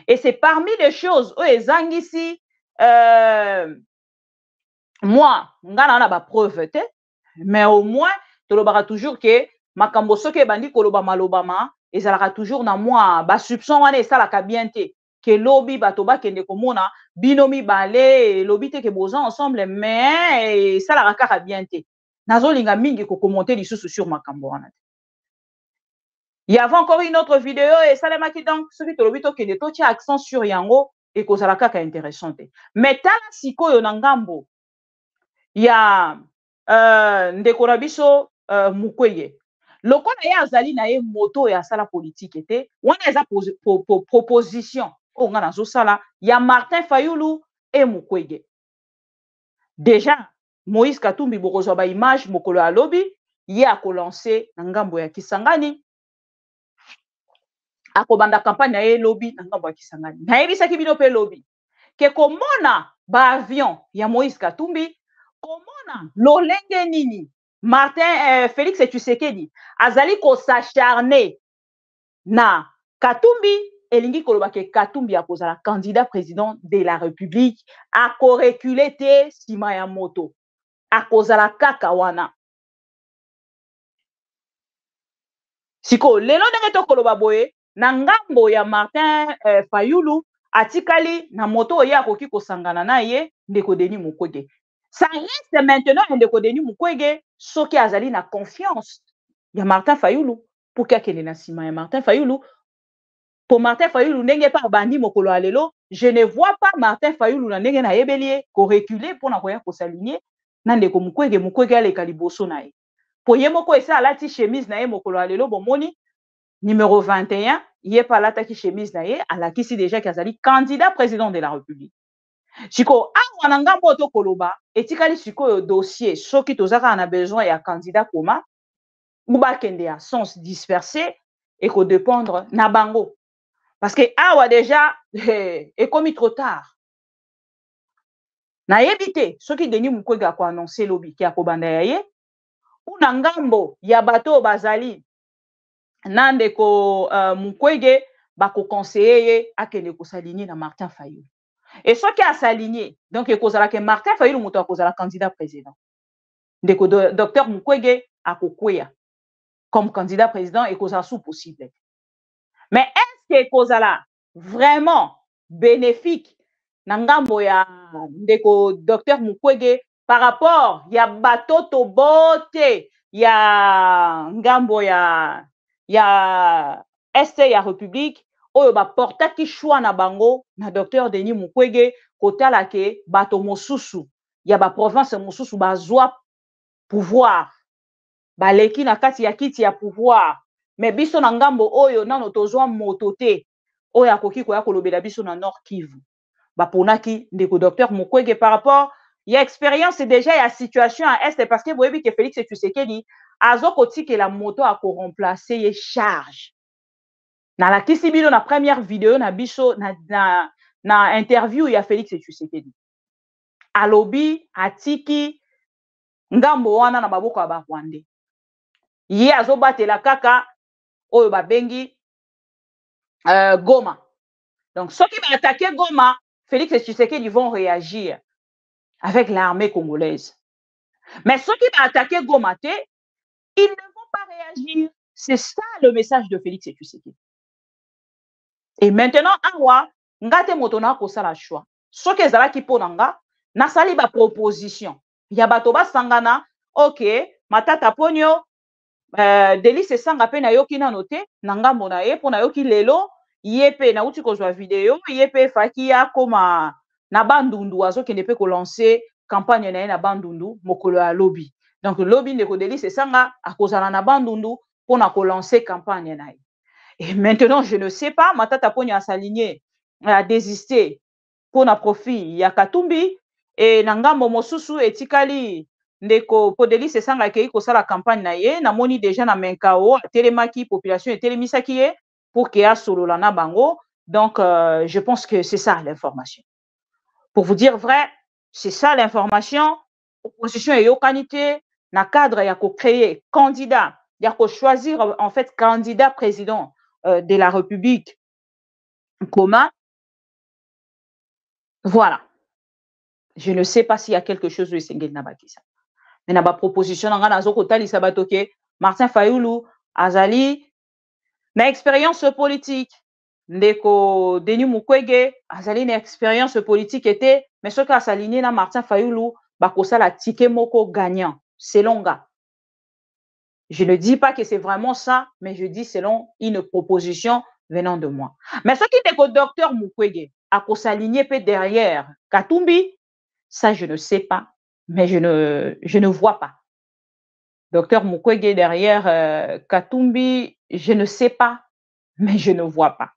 et c'est parmi les choses oyo ezangisi moi ngana na ba preuve te mais au moins tolobaka toujours que makambo soki ebandi koloba malobama ezalaka toujours na moi ba soupçon wana esalaka bien te ke lobi bato bakende komona bino mibale lobi te ke boza ensemble mais esalaka kaka bien te nazolinga mingi kokommente lisusu sur makambo wana te. Il y avait encore une autre vidéo et salemaki donc soki tolobi tokende totia accent sur yango ekozala kaka intéressant te mais tala sikoyo na ngambo ya ndeko na biso Mukwege lokola ye azali na ye moto ya sala politique te wana eza proposition oyo nga nazosala ya Martin Fayulu et Mukwege. Déjà Moïse Katumbi bokozwa ba image mokolo ya lobi ye akolancer na ngambo ya Kisangani akobanda campagne na ye lobi na ngambo ya Kisangani nayebisaki bino mpe lobi ke komona ba avion ya Moïse Katumbi komona lolenge nini Martin Félix Tshisekedi azali ko s'acharner na Katumbi elingi koloba ke Katumbi akozala candidat président de la République ako reculer te sima ya moto akozala kaka wana siko lelo ndenge tokoloba boye na ngambo ya Martin Fayulu atikali na moto oyo akoki kosangana na ye ndeko Denis Mukwege. Ça reste maintenant ndeko Denis Mukwege soki azali na confiance ya Martin Fayulu pour kakende na sima ya Martin Fayulu. Pour Martin Fayulu ndenge pa bandi mokolo alelo, je ne vois pas Martin Fayulu na ndenge na yebelie ko reculer pour na koya ko s'aligner na ndeko Mukwege aleka liboso na ye. Po ye moko esa alati chemise na ye mokolo alelo bomoni numéro 21 ye pa alata chemise na ye alakisi déjà qu'azali candidat président de la République. Siko awa na ngambo to koloba etikali sikoyo dossier soki tozaka na besoin ya candidat koma uba kende ya sens dispersé et ko dépendre na bango parce que awa déjà est commis trop tard na yebite soki Denis Mukwege ko annoncer lobi ki akobanda ya ye una ngambo ya bato bazali nande ko Mukwege bako conseiller akende ko s'aligner na Martin Fayulu. Et ce qui a s'aligné, donc il y a que Martin Fayulu moto a candidat président. Ndeko docteur Mukwege a kokwea comme candidat président et cause sous possible. Mais est-ce que cause là vraiment bénéfique nangambo ya ndeko docteur Mukwege par rapport ya bato to bote ya ngambo ya este ya République oyo baportaki choix na bango na docteur Denis Mukwege kotala ke bato mosusu ya baprovince mosusu bazwa pouvoir baleki na kati ya kiti ya pouvoir mais biso na ngambo oyo nano tozwa moto te oyo akoki koya kolobela biso na Nord Kivu baponaki ndeko docteur Mukwege par rapport ya expérience déjà ya situation à est parce que boyebi ke Félix Tshisekedi azokotikela moto akoremplacer ye charge nalakisi bino na première vidéo na biso na interview ya Félix Tshisekedi alobi atiki ngambo wana na maboko ya Barwandais ye azobatela kaka oyo babengi Goma. Donc ceux qui vont attaquer Goma, Félix Tshisekedi vont réagir avec l'armée congolaise. Mais ceux qui vont attaquer Goma, ils ne vont pas réagir. C'est ça le message de Félix Tshisekedi. Et maintenant, awa ngate motona ko sala choix. Ceux qui zala ki ponanga na sali ba proposition. Ya bato ba sangana, OK, matata ponyo Delis esanga pe na yoki na note na ngambo na ye pona yoki lelo yepe na uti kozwa video yepe faki ya koma na bandundu azokende pe ko lancer campagne na ye na bandundu mokolo ya lobby. Donc lobby ndeko Delis esanga akozala na bandundu pona ko lancer campagne na ye. Et maintenant je ne sais pas matata ponyo a s'aligner a désister pona profit ya Katumbi et na ngambo mosusu etikali ndeko Podelis esanga kei kosala campagne na ye na moni déjà na menkao telemaki population et telemisaki ye pour que a solola na bango. Donc je pense que c'est ça l'information. Pour vous dire vrai, c'est ça l'information. Opposition et yokanité na cadre ya ko créer candidat, ya ko choisir en fait candidat président de la République commun. Voilà. Je ne sais pas s'il y a quelque chose de Sengel Nabakisa. Mais na ba proposition nga nazo kotalisa bato ke Martin Fayulu azali na expérience politique ndeko Denis Mukwege azali na expérience politique était mais ce ka s'aligné na Martin Fayulu bakosala ticket moko gagnant selon nga. Je ne dis pas que c'est vraiment ça mais je dis selon une proposition venant de moi. Mais ce qui ndeko docteur Mukwege akosaligné pe derrière Katumbi, ça je ne sais pas. Mais je ne vois pas. Docteur Mukwege derrière Katumbi, je ne sais pas, mais je ne vois pas.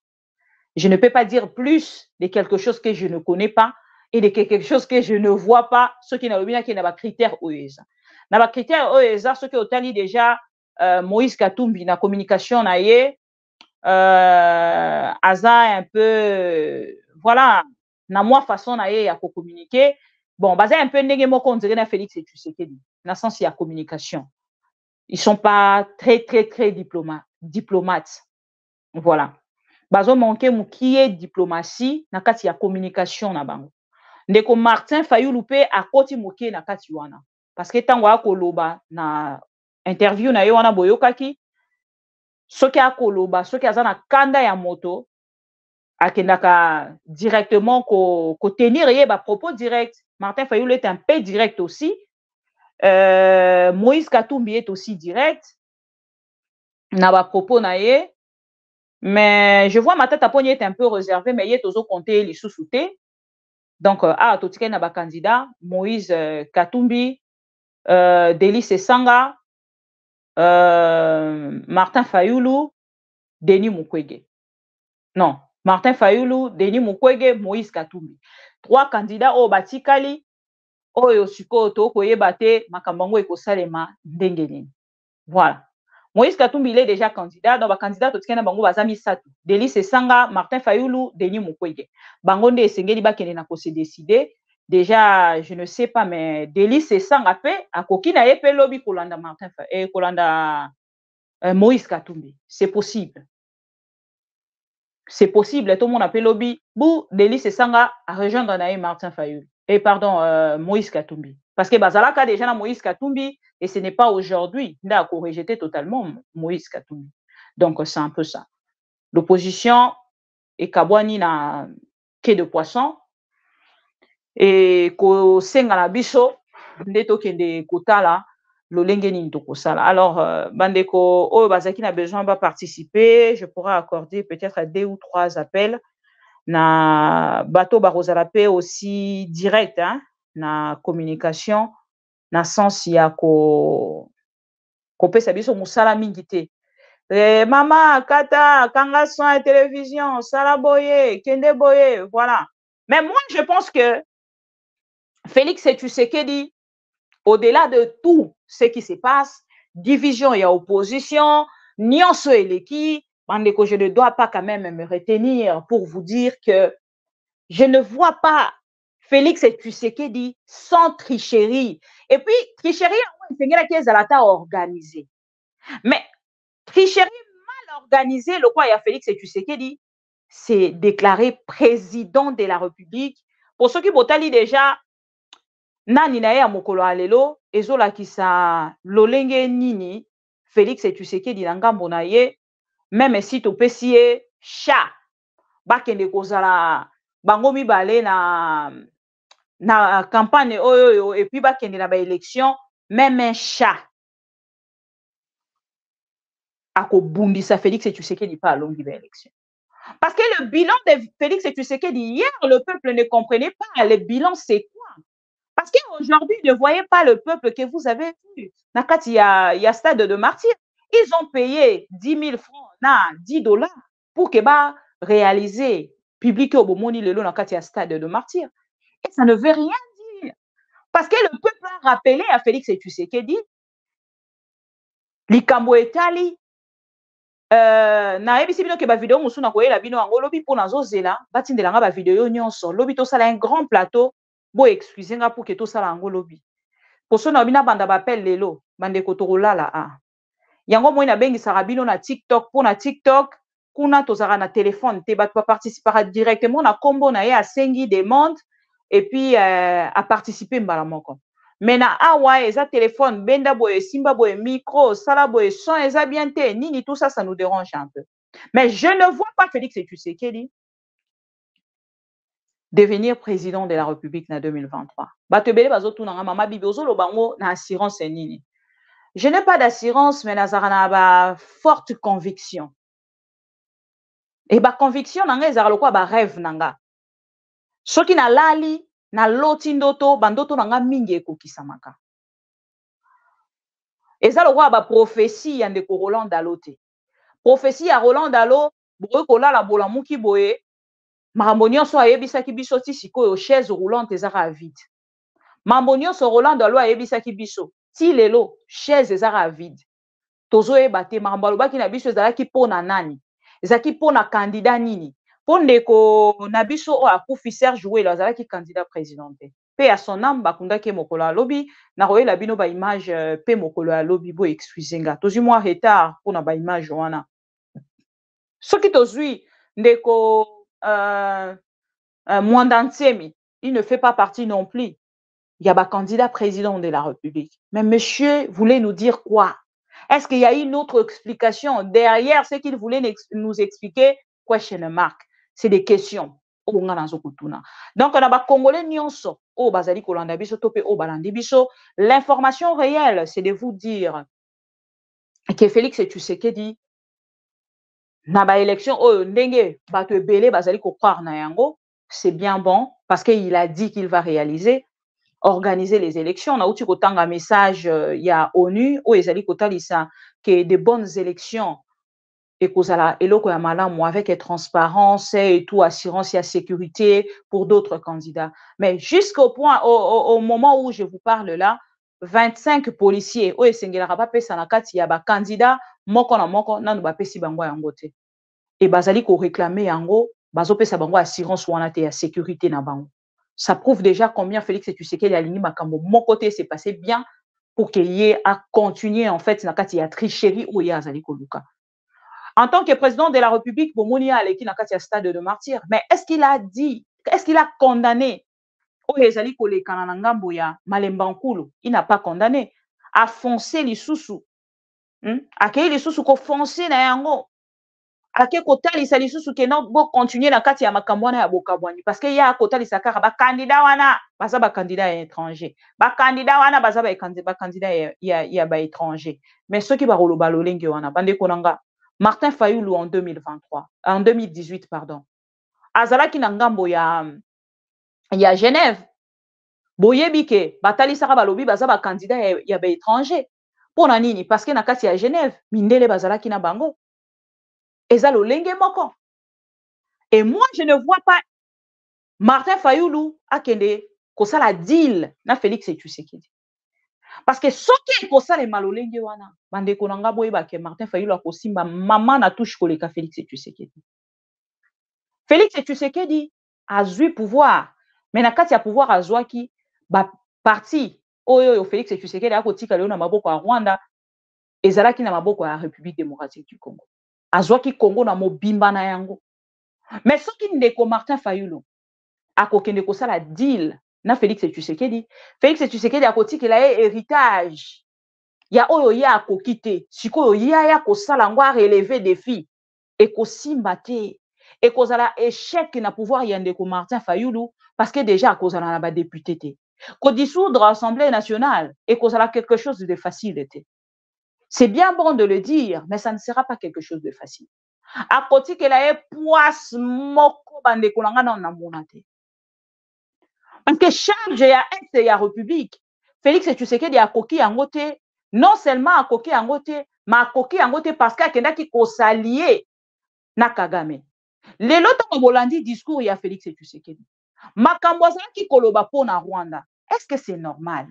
Je ne peux pas dire plus de quelque chose que je ne connais pas et de quelque chose que je ne vois pas, ce qui n'a pas critère OESA. N'a pas critère OESA, ce qui a déjà Moïse Katumbi, na communication na ye, aza un peu, voilà, na moi façon na ye à communiquer. Bon, basé un peu négativement, on dirait na Félix Tshisekedi, dans le sens il y a communication. Ils sont pas très diplomates. Voilà. Bazo manqué qui est diplomatie, na kati ya communication na bango. Ndeko Martin Fayulu pe akoti moké na kati wana. Parce que tango akoloba na interview na yo wana boyokaki, soki akoloba, soki azana kanda ya moto, akendaka directement ko tenir ye ba propos direct. Martin Fayulu est un peu direct aussi. Moïse Katumbi est aussi direct. Na ba propos na ye. Mais je vois ma tête à poignet est un peu réservé, mais il est toujours compté les sous-soutés. Donc, totiké na ba candidat, Moïse Katumbi, Delis Esanga, Martin Fayulu, Denis Mukwege. Non, Martin Fayulu, Denis Mukwege, Moïse Katumbi. 3 candidats au Batikali, oyo siko to koyeba te makambango ekosalema ndenge nini. Voilà. Moïse Katumbi il est déjà candidat, donc candidat to tikena bango bazami satu. Delis Esanga, Martin Fayulu, Denis Mukwege. Bango nde esengeli bakende na ko se décider. Déjà, je ne sais pas mais Delis Esanga pe akoki na ye pe lobi kolanda Martin Fayulu kolanda Moïse Katumbi. C'est possible. C'est possible, tout le monde appelle lobby. Bou, Delis Esanga à rejoindre Naïm Martin Fayulu. Et pardon, Moïse Katumbi. Parce que Bazalaka déjà na Moïse Katumbi, et ce n'est pas aujourd'hui. Il a rejeté totalement Moïse Katumbi. Donc c'est un peu ça. L'opposition est Kabwani na quai de poisson. Et ko senga na biso, ndeto kende kotala, lolenge nini tokosala. Alors bandeko oyo bazaki na besoin ba participer, je pourrais accorder peut-être 2 ou 3 appels na bato bakozala pe aussi direct hein, na communication na sens ya kopesa biso mosala mingi te. Mama kata kanga soin télévision sala boye kende boye voilà. Mais moi je pense que Félix Tshisekedi, au-delà de tout ce qui se passe, division et opposition, nyonso eleki, bandeko, je ne dois pas quand même me retenir pour vous dire que je ne vois pas Félix Tshisekedi sans tricherie. Et puis, tricherie, c'est une organisée. Mais tricherie mal organisée, le quoi il y a Félix Tshisekedi, c'est déclaré président de la République. Pour ceux qui botali déjà, nani na ya mokolo alelo ezola kisa lolenge nini Félix Tshisekedi na ngambo na ye même si topesi ye chat bakende kozala bango mibale na campagne oyo et puis bakende na ba élection même un chat akobundisa Félix Tshisekedi pas alongi ba élection. Parce que le bilan de Félix Tshisekedi hier le peuple ne comprenait pas le bilan c'est quoi. Parce qu'aujourd'hui, ne voyez pas le peuple que vous avez vu. Il y a stade de martyrs. Ils ont payé 10 000 francs, 10 dollars pour que réaliser, publier au Bomoni le long il y a stade de martyrs. Et ça ne veut rien dire. Parce que le peuple a rappelé à Félix Tshisekedi, likambo etali, na ebisi bino ke ba vidéo musuna koyela bino ngo lobi pona zozela batindela nga ba vidéo nyonso lobi to sala un grand plateau. Bo excusez nga pour que tout ça lango lobi. Pour ceux qui banda bapel lelo, bande kotorola la a. Yango moi na bengi sarabino na TikTok pour na TikTok, kuna tozara na téléphone te bat participer directement na combo na ye a sengi demande et puis à participer mbala moko. Mais na awa eza téléphone benda boye simba boye micro, sala boye son eza bien te nini tout ça ça nous dérange un peu. Mais je ne vois pas Félix Tshisekedi devenir président de la République en 2023. Je n'ai pas d'assurance, mais j'ai forte conviction. Et ma conviction, c'est un rêve. Ce qui n'a lali, na lotindoto, bandoto nanga mingi ekokisamaka. Et ça, le prophétie de Roland Dalo. Prophétie à Roland Dalo, bokola la bolamuki boye. Mambonio so ayebisaki biso ti sikoyo chaise roulante ezaka vide. Mambonio so Roland Dalo ayebisaki biso ti lelo chaise ezaka vide. Tozo ebate mambalo baki na biso ezalaki pona nani? Ezaki pona candidat nini? Pondeko na biso o akufi Serge Ouelo ezalaki candidat présidente. Pe à son âme bakundaki mokolo alobi na royela bino ba image pe mokolo alobi bo excusenga. Tozi moi retard pona ba image wana. Soki tozui ndeko Mwandantsemi, il ne fait pas partie non plus. Il y a un candidat président de la République. Mais monsieur voulait nous dire quoi? Est-ce qu'il y a une autre explication derrière ce qu'il voulait nous expliquer? Question mark. C'est des questions. Donc, on a Congolais nyonso, o bazali kolanda biso tope o balandi biso. L'information réelle, c'est de vous dire que Félix Tshisekedi na ba élection oh ndenge bato ebele bazali ko croire na yango, c'est bien bon parce qu'il a dit qu'il va organiser les élections. On a outi kotanga message il y a ONU o ezali kotalisa que de bonnes élections et kozala eloko ya malamu avec transparence et tout assurance et sécurité pour d'autres candidats. Mais jusqu'au point au moment où je vous parle là, 25 policiers o esengela pa pesa na kati ya ba candidat moko na moko nanu ba pesi bango yango te. Et bazali ko réclamer yango bazo pesa bango assurance wana te ya sécurité na bango. Ça prouve déjà combien Félix Tshisekedi a aligné makambo mon côté s'est passé bien pour qu'il y ait à continuer en fait na kati ya tricherie ou ya azali ko luka. En tant que président de la République, Bomoni a aleki na kati ya stade de martyr, mais est-ce qu'il a dit, est-ce qu'il a condamné o ezali ko lekana na ngambo ya Malemba Nkulu? Il n'a pas condamné. A foncé lisusu. Akei lisusu ko foncer na yango. ake kotalisa lisusu ke non bo continuer na kati ya makambo wana ya bokabwani parce que ya kotalisa kaka bakandida wana baza bakandida ya étranger bakandida wana baza bakandida ya baétranger mais soki bakoloba lolenge wana bandeko na nga Martin Fayulu en 2018 pardon azalaki na ngambo ya Genève boyebi ke batalisaka balobi baza bakandida ya baétranger mpona nini parce que na kati ya Genève mindele bazalaki na bango eza lolenge moko. Et moi, je ne vois pas Martin Fayulu akende kosala deal na Félix Tshisekedi. Parce que soki kosala malolenge wana, bandeko nanga boyeba ke Martin Fayulu akosimba mama na touche koleka Félix Tshisekedi. Félix Tshisekedi azui pouvoir, mais na kati ya pouvoir azwaki ba parti oyo Félix Tshisekedi akotika leo na maboko ya Rwanda ezalaki na maboko ya République démocratique du Congo. Azwaki Congo na mobimba na yango. Mais soki ndeko Martin Fayulu akokende kosala deal na Félix Tshisekedi, Félix Tshisekedi akotikela ye héritage ya oyo ya akokite, sikoyo ya kosala ngo relever défi ekosimba te ekozala échec na pouvoir ya ndeko Martin Fayulu parce que déjà akozala na ba député te. Ko dissoudre l'Assemblée nationale ekozala quelque chose de facile te. C'est bien bon de le dire, mais ça ne sera pas quelque chose de facile. Akotikela ye poisse moko bandeko na nga na mona te. Parce que charge ya est ya république, Félix Tshisekedi akoki yango te, non seulement akoki yango te, mais akoki yango te parce que akendaki kosalier na Kagame. Lelo tango bolandi discours ya Félix Tshisekedi. Makambo azalaki koloba pona Rwanda. Est-ce que c'est normal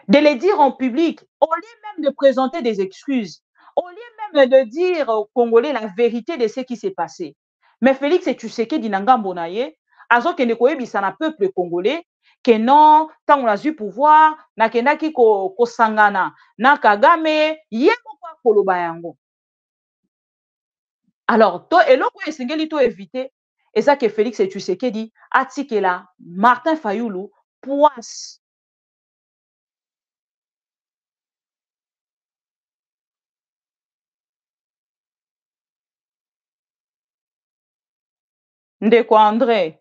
de le dire en public au lieu même de présenter des excuses? Au lieu même de dire aux Congolais la vérité de ce qui s'est passé. Mais Félix Tshisekedi nangambo na ye, azokende koyebisa na peuple congolais que non, tant on a eu pouvoir, nakendaki kosangana na Kagame, ye moko koloba yango. Alors, to eloko esengeli to éviter, eza que Félix Tshisekedi atikela Martin Fayulu poisse. Ndeko André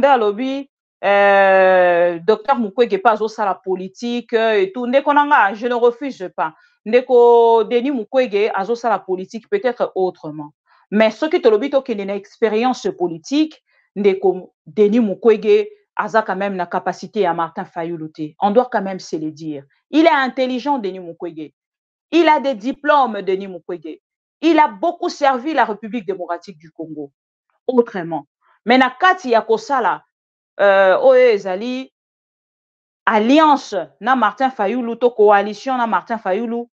alobi docteur Mukwege pas au la politique et tout. Ndeko nanga, je ne refuse pas. Ndeko Denis Mukwege azo la politique peut-être autrement. Mais ce qui te lobi to kene na expérience politique, ndeko Denis Mukwege aza quand même la capacité à Martin Fayulu te. On doit quand même se le dire. Il est intelligent Denis Mukwege. Il a des diplômes Denis Mukwege. Il a beaucoup servi la République démocratique du Congo. Autrement. Mais na kati ya kosala oyo ezali alliance na Martin Fayulu to coalition na Martin Fayulu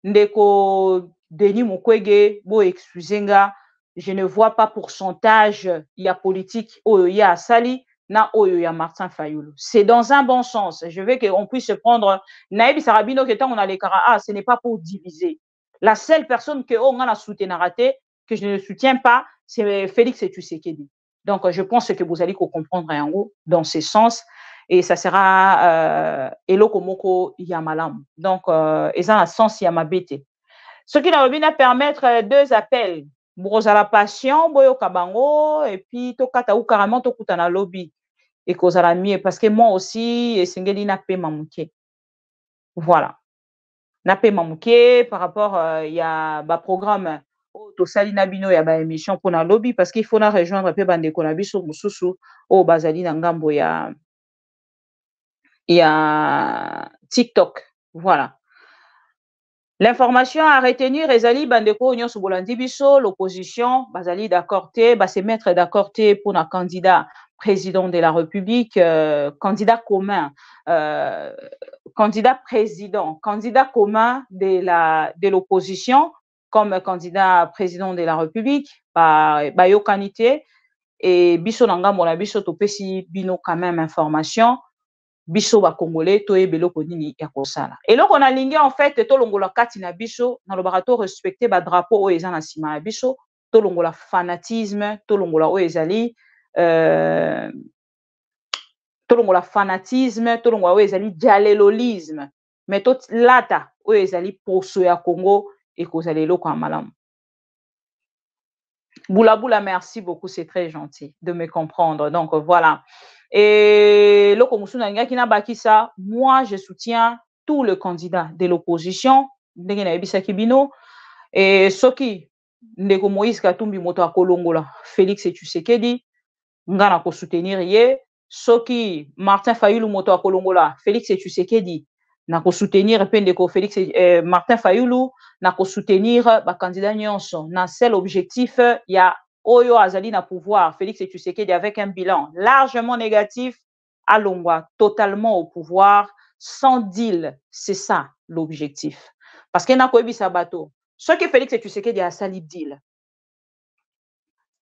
ndeko Denis Mukwege bo excusenga, je ne vois pas pourcentage ya politique oyo ya asali na oyo ya Martin Fayulu. C'est dans un bon sens. Je veux qu'on puisse se prendre naïbi sarabino que tant on a les cara, ce n'est pas pour diviser. La seule personne que on a soutenaraté que je ne soutiens pas, c'est Félix Tshisekedi. Donc, je pense que vous allez comprendre en haut dans ce sens. Et ça sera Eloko Moko Yamalam. Donc, ils ont un sens Yamabete. Ce qui va permettre deux appels. Brosala Passion, Boyo Kabango, et puis Tokata ou carrément Tokutana Lobby. Et Kozala Mie. Parce que moi aussi, Sengeli n'a pas mamouké. Voilà. N'a pas mamouké par rapport à un programme. To sali na bino ya ba émission pour na lobby parce qu'il faut na rejoindre pe bande ko na biso mususu o bazali na ngambo ya TikTok. Voilà. L'information à retenir ezali bande ko nyonso bolandi biso l'opposition bazali d'accord te ba se mettre d'accord te pour na candidat président de la République, candidat commun, candidat président, candidat commun de l'opposition comme candidat président de la République, yokanité et biso nanga mona biso topesi bino quand même information biso ba congolais to ebelo konini ya kosala. Et là on a lingué en fait to longola kati na biso na lobarato respecter ba drapeau o ezana sima biso to longola fanatisme to longola o ezali to longola fanatisme to longola o ezali dialelolisme mais to lata o ezali poso ya Congo et kozala eloko ya malamu. Boula Boula, merci beaucoup, c'est très gentil de me comprendre. Donc voilà. Et moi, je soutiens tous les candidats de l'opposition. Et Soki, Ndeko Moïse Katumbi Moto Kolongola, Félix Tshisekedi, Ngana ko soutenir ye. Soki, Martin Fayulu Moto Kolongola, Félix Tshisekedi, na ko soutenir Pendeko Félix Martin Fayulu, na ko soutenir ba candidat nyonso. Na seul objectif, il y a Oyo Azali na pouvoir, Félix Tshisekedi avec un bilan largement négatif, à Longwa, totalement au pouvoir, sans deal. C'est ça l'objectif. Parce qu'il y a un sabato. Ce que Félix Tshisekedi a sali deal.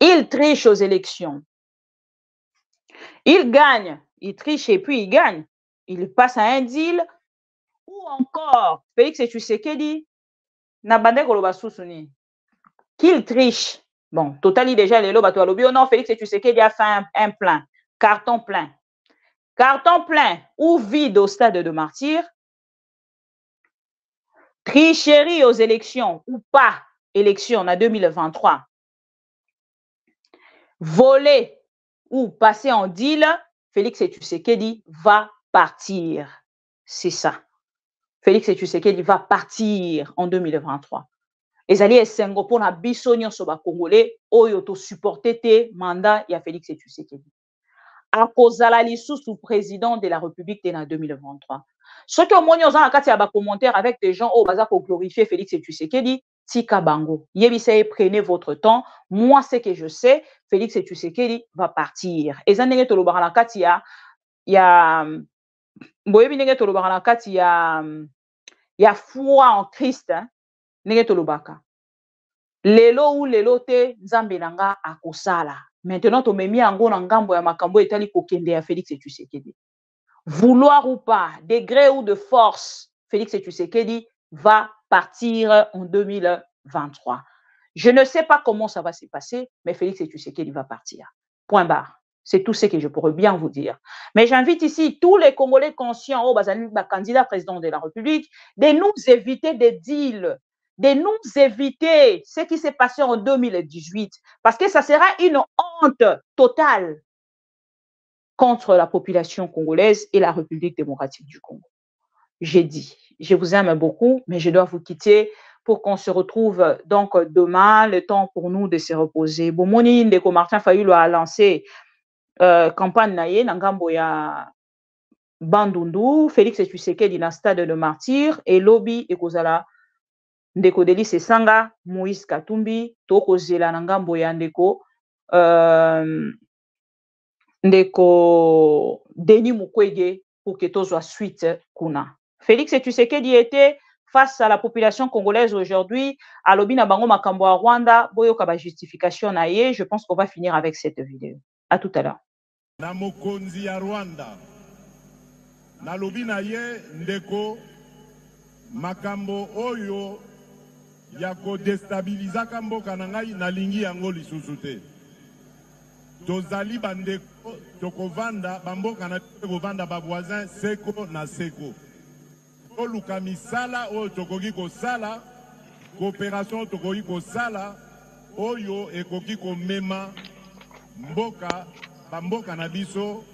Il triche aux élections. Il gagne. Il triche et puis il gagne. Il passe à un deal. Ou encore, Félix Tshisekedi n'a pas koloba sousuni. Qu'il triche. Bon, totali déjà les loba to alobi. Non, Félix Tshisekedi a fait un plein. Carton plein. Carton plein ou vide au stade de martyr. Tricherie aux élections ou pas élection en 2023. Voler ou passer en deal, Félix Tshisekedi va partir. C'est ça. Félix Tshisekedi va partir en 2023. Ezali esengo pona biso nyonso ba Congolais oyo to supporter te mandat ya Félix Tshisekedi. Akozala lisusu président de la République en 2023. Ce que moi nous avons un commentaire avec des gens au bazar pour glorifier Félix Tshisekedi, tika bango. Yebisei, prenez votre temps. Moi, ce que je sais, Félix Tshisekedi va partir. Et ça n'est pas le baranakati il y a foi en Christ. N'est pas le baka. Lelo ou lelo te nzambe nanga akosala. Maintenant, tu memi ango na ngambo ya makambo etali kokende ya Félix Tshisekedi. Vouloir ou pas, de gré ou de force, Félix Tshisekedi va partir en 2023. Je ne sais pas comment ça va se passer, mais Félix Tshisekedi va partir. Point barre. C'est tout ce que je pourrais bien vous dire. Mais j'invite ici tous les Congolais conscients, au candidat président de la République, de nous éviter des deals, de nous éviter ce qui s'est passé en 2018, parce que ça sera une honte totale contre la population congolaise et la République démocratique du Congo. J'ai dit, je vous aime beaucoup, mais je dois vous quitter pour qu'on se retrouve donc demain, le temps pour nous de se reposer. Bomoni Ndeko Martin Fayulu a lancé campagne naye nangambo ya Bandundu, Félix Tshisekedi na stade de martyr et lobby ekozala Ndeko Delis Esanga, Moïse Katumbi, tokozela nangambo ya Ndeko Denis Mukwege pour que tout soit suite kuna. Félix Tshisekedi était face à la population congolaise aujourd'hui, à lobi na bango makambo à Rwanda, boyo kaba justification na ye. Je pense qu'on va finir avec cette vidéo. À tout à l'heure. Na mokonzi ya Rwanda, na lobi na ye ndeko makambo oyo ya ko destabiliza mboka na ngai na lingi yango lisusu te. Tozali bandeko tokovanda bamboka na kovanda ba voisin seko na seko. Toluka misala oyo tokoki kosala, coopération tokoki kosala oyo ekoki komema mboka bamboka na biso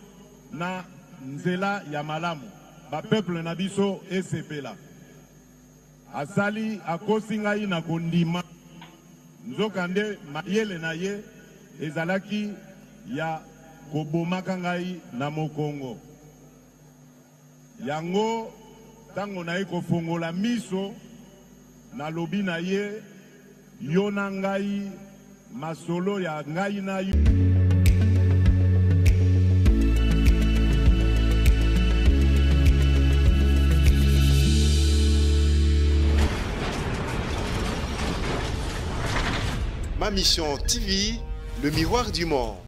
na nzela ya malamu. Ba peuple na biso esepela. Asali akosi ngai na kondima nzokande mayele na ye ezalaki ya kobomaka ngai na mokongo. Yango tango na ye kofongola miso na lobi na ye yo na ngai masolo ya ngai na yo. Ma mission TV, le miroir du monde.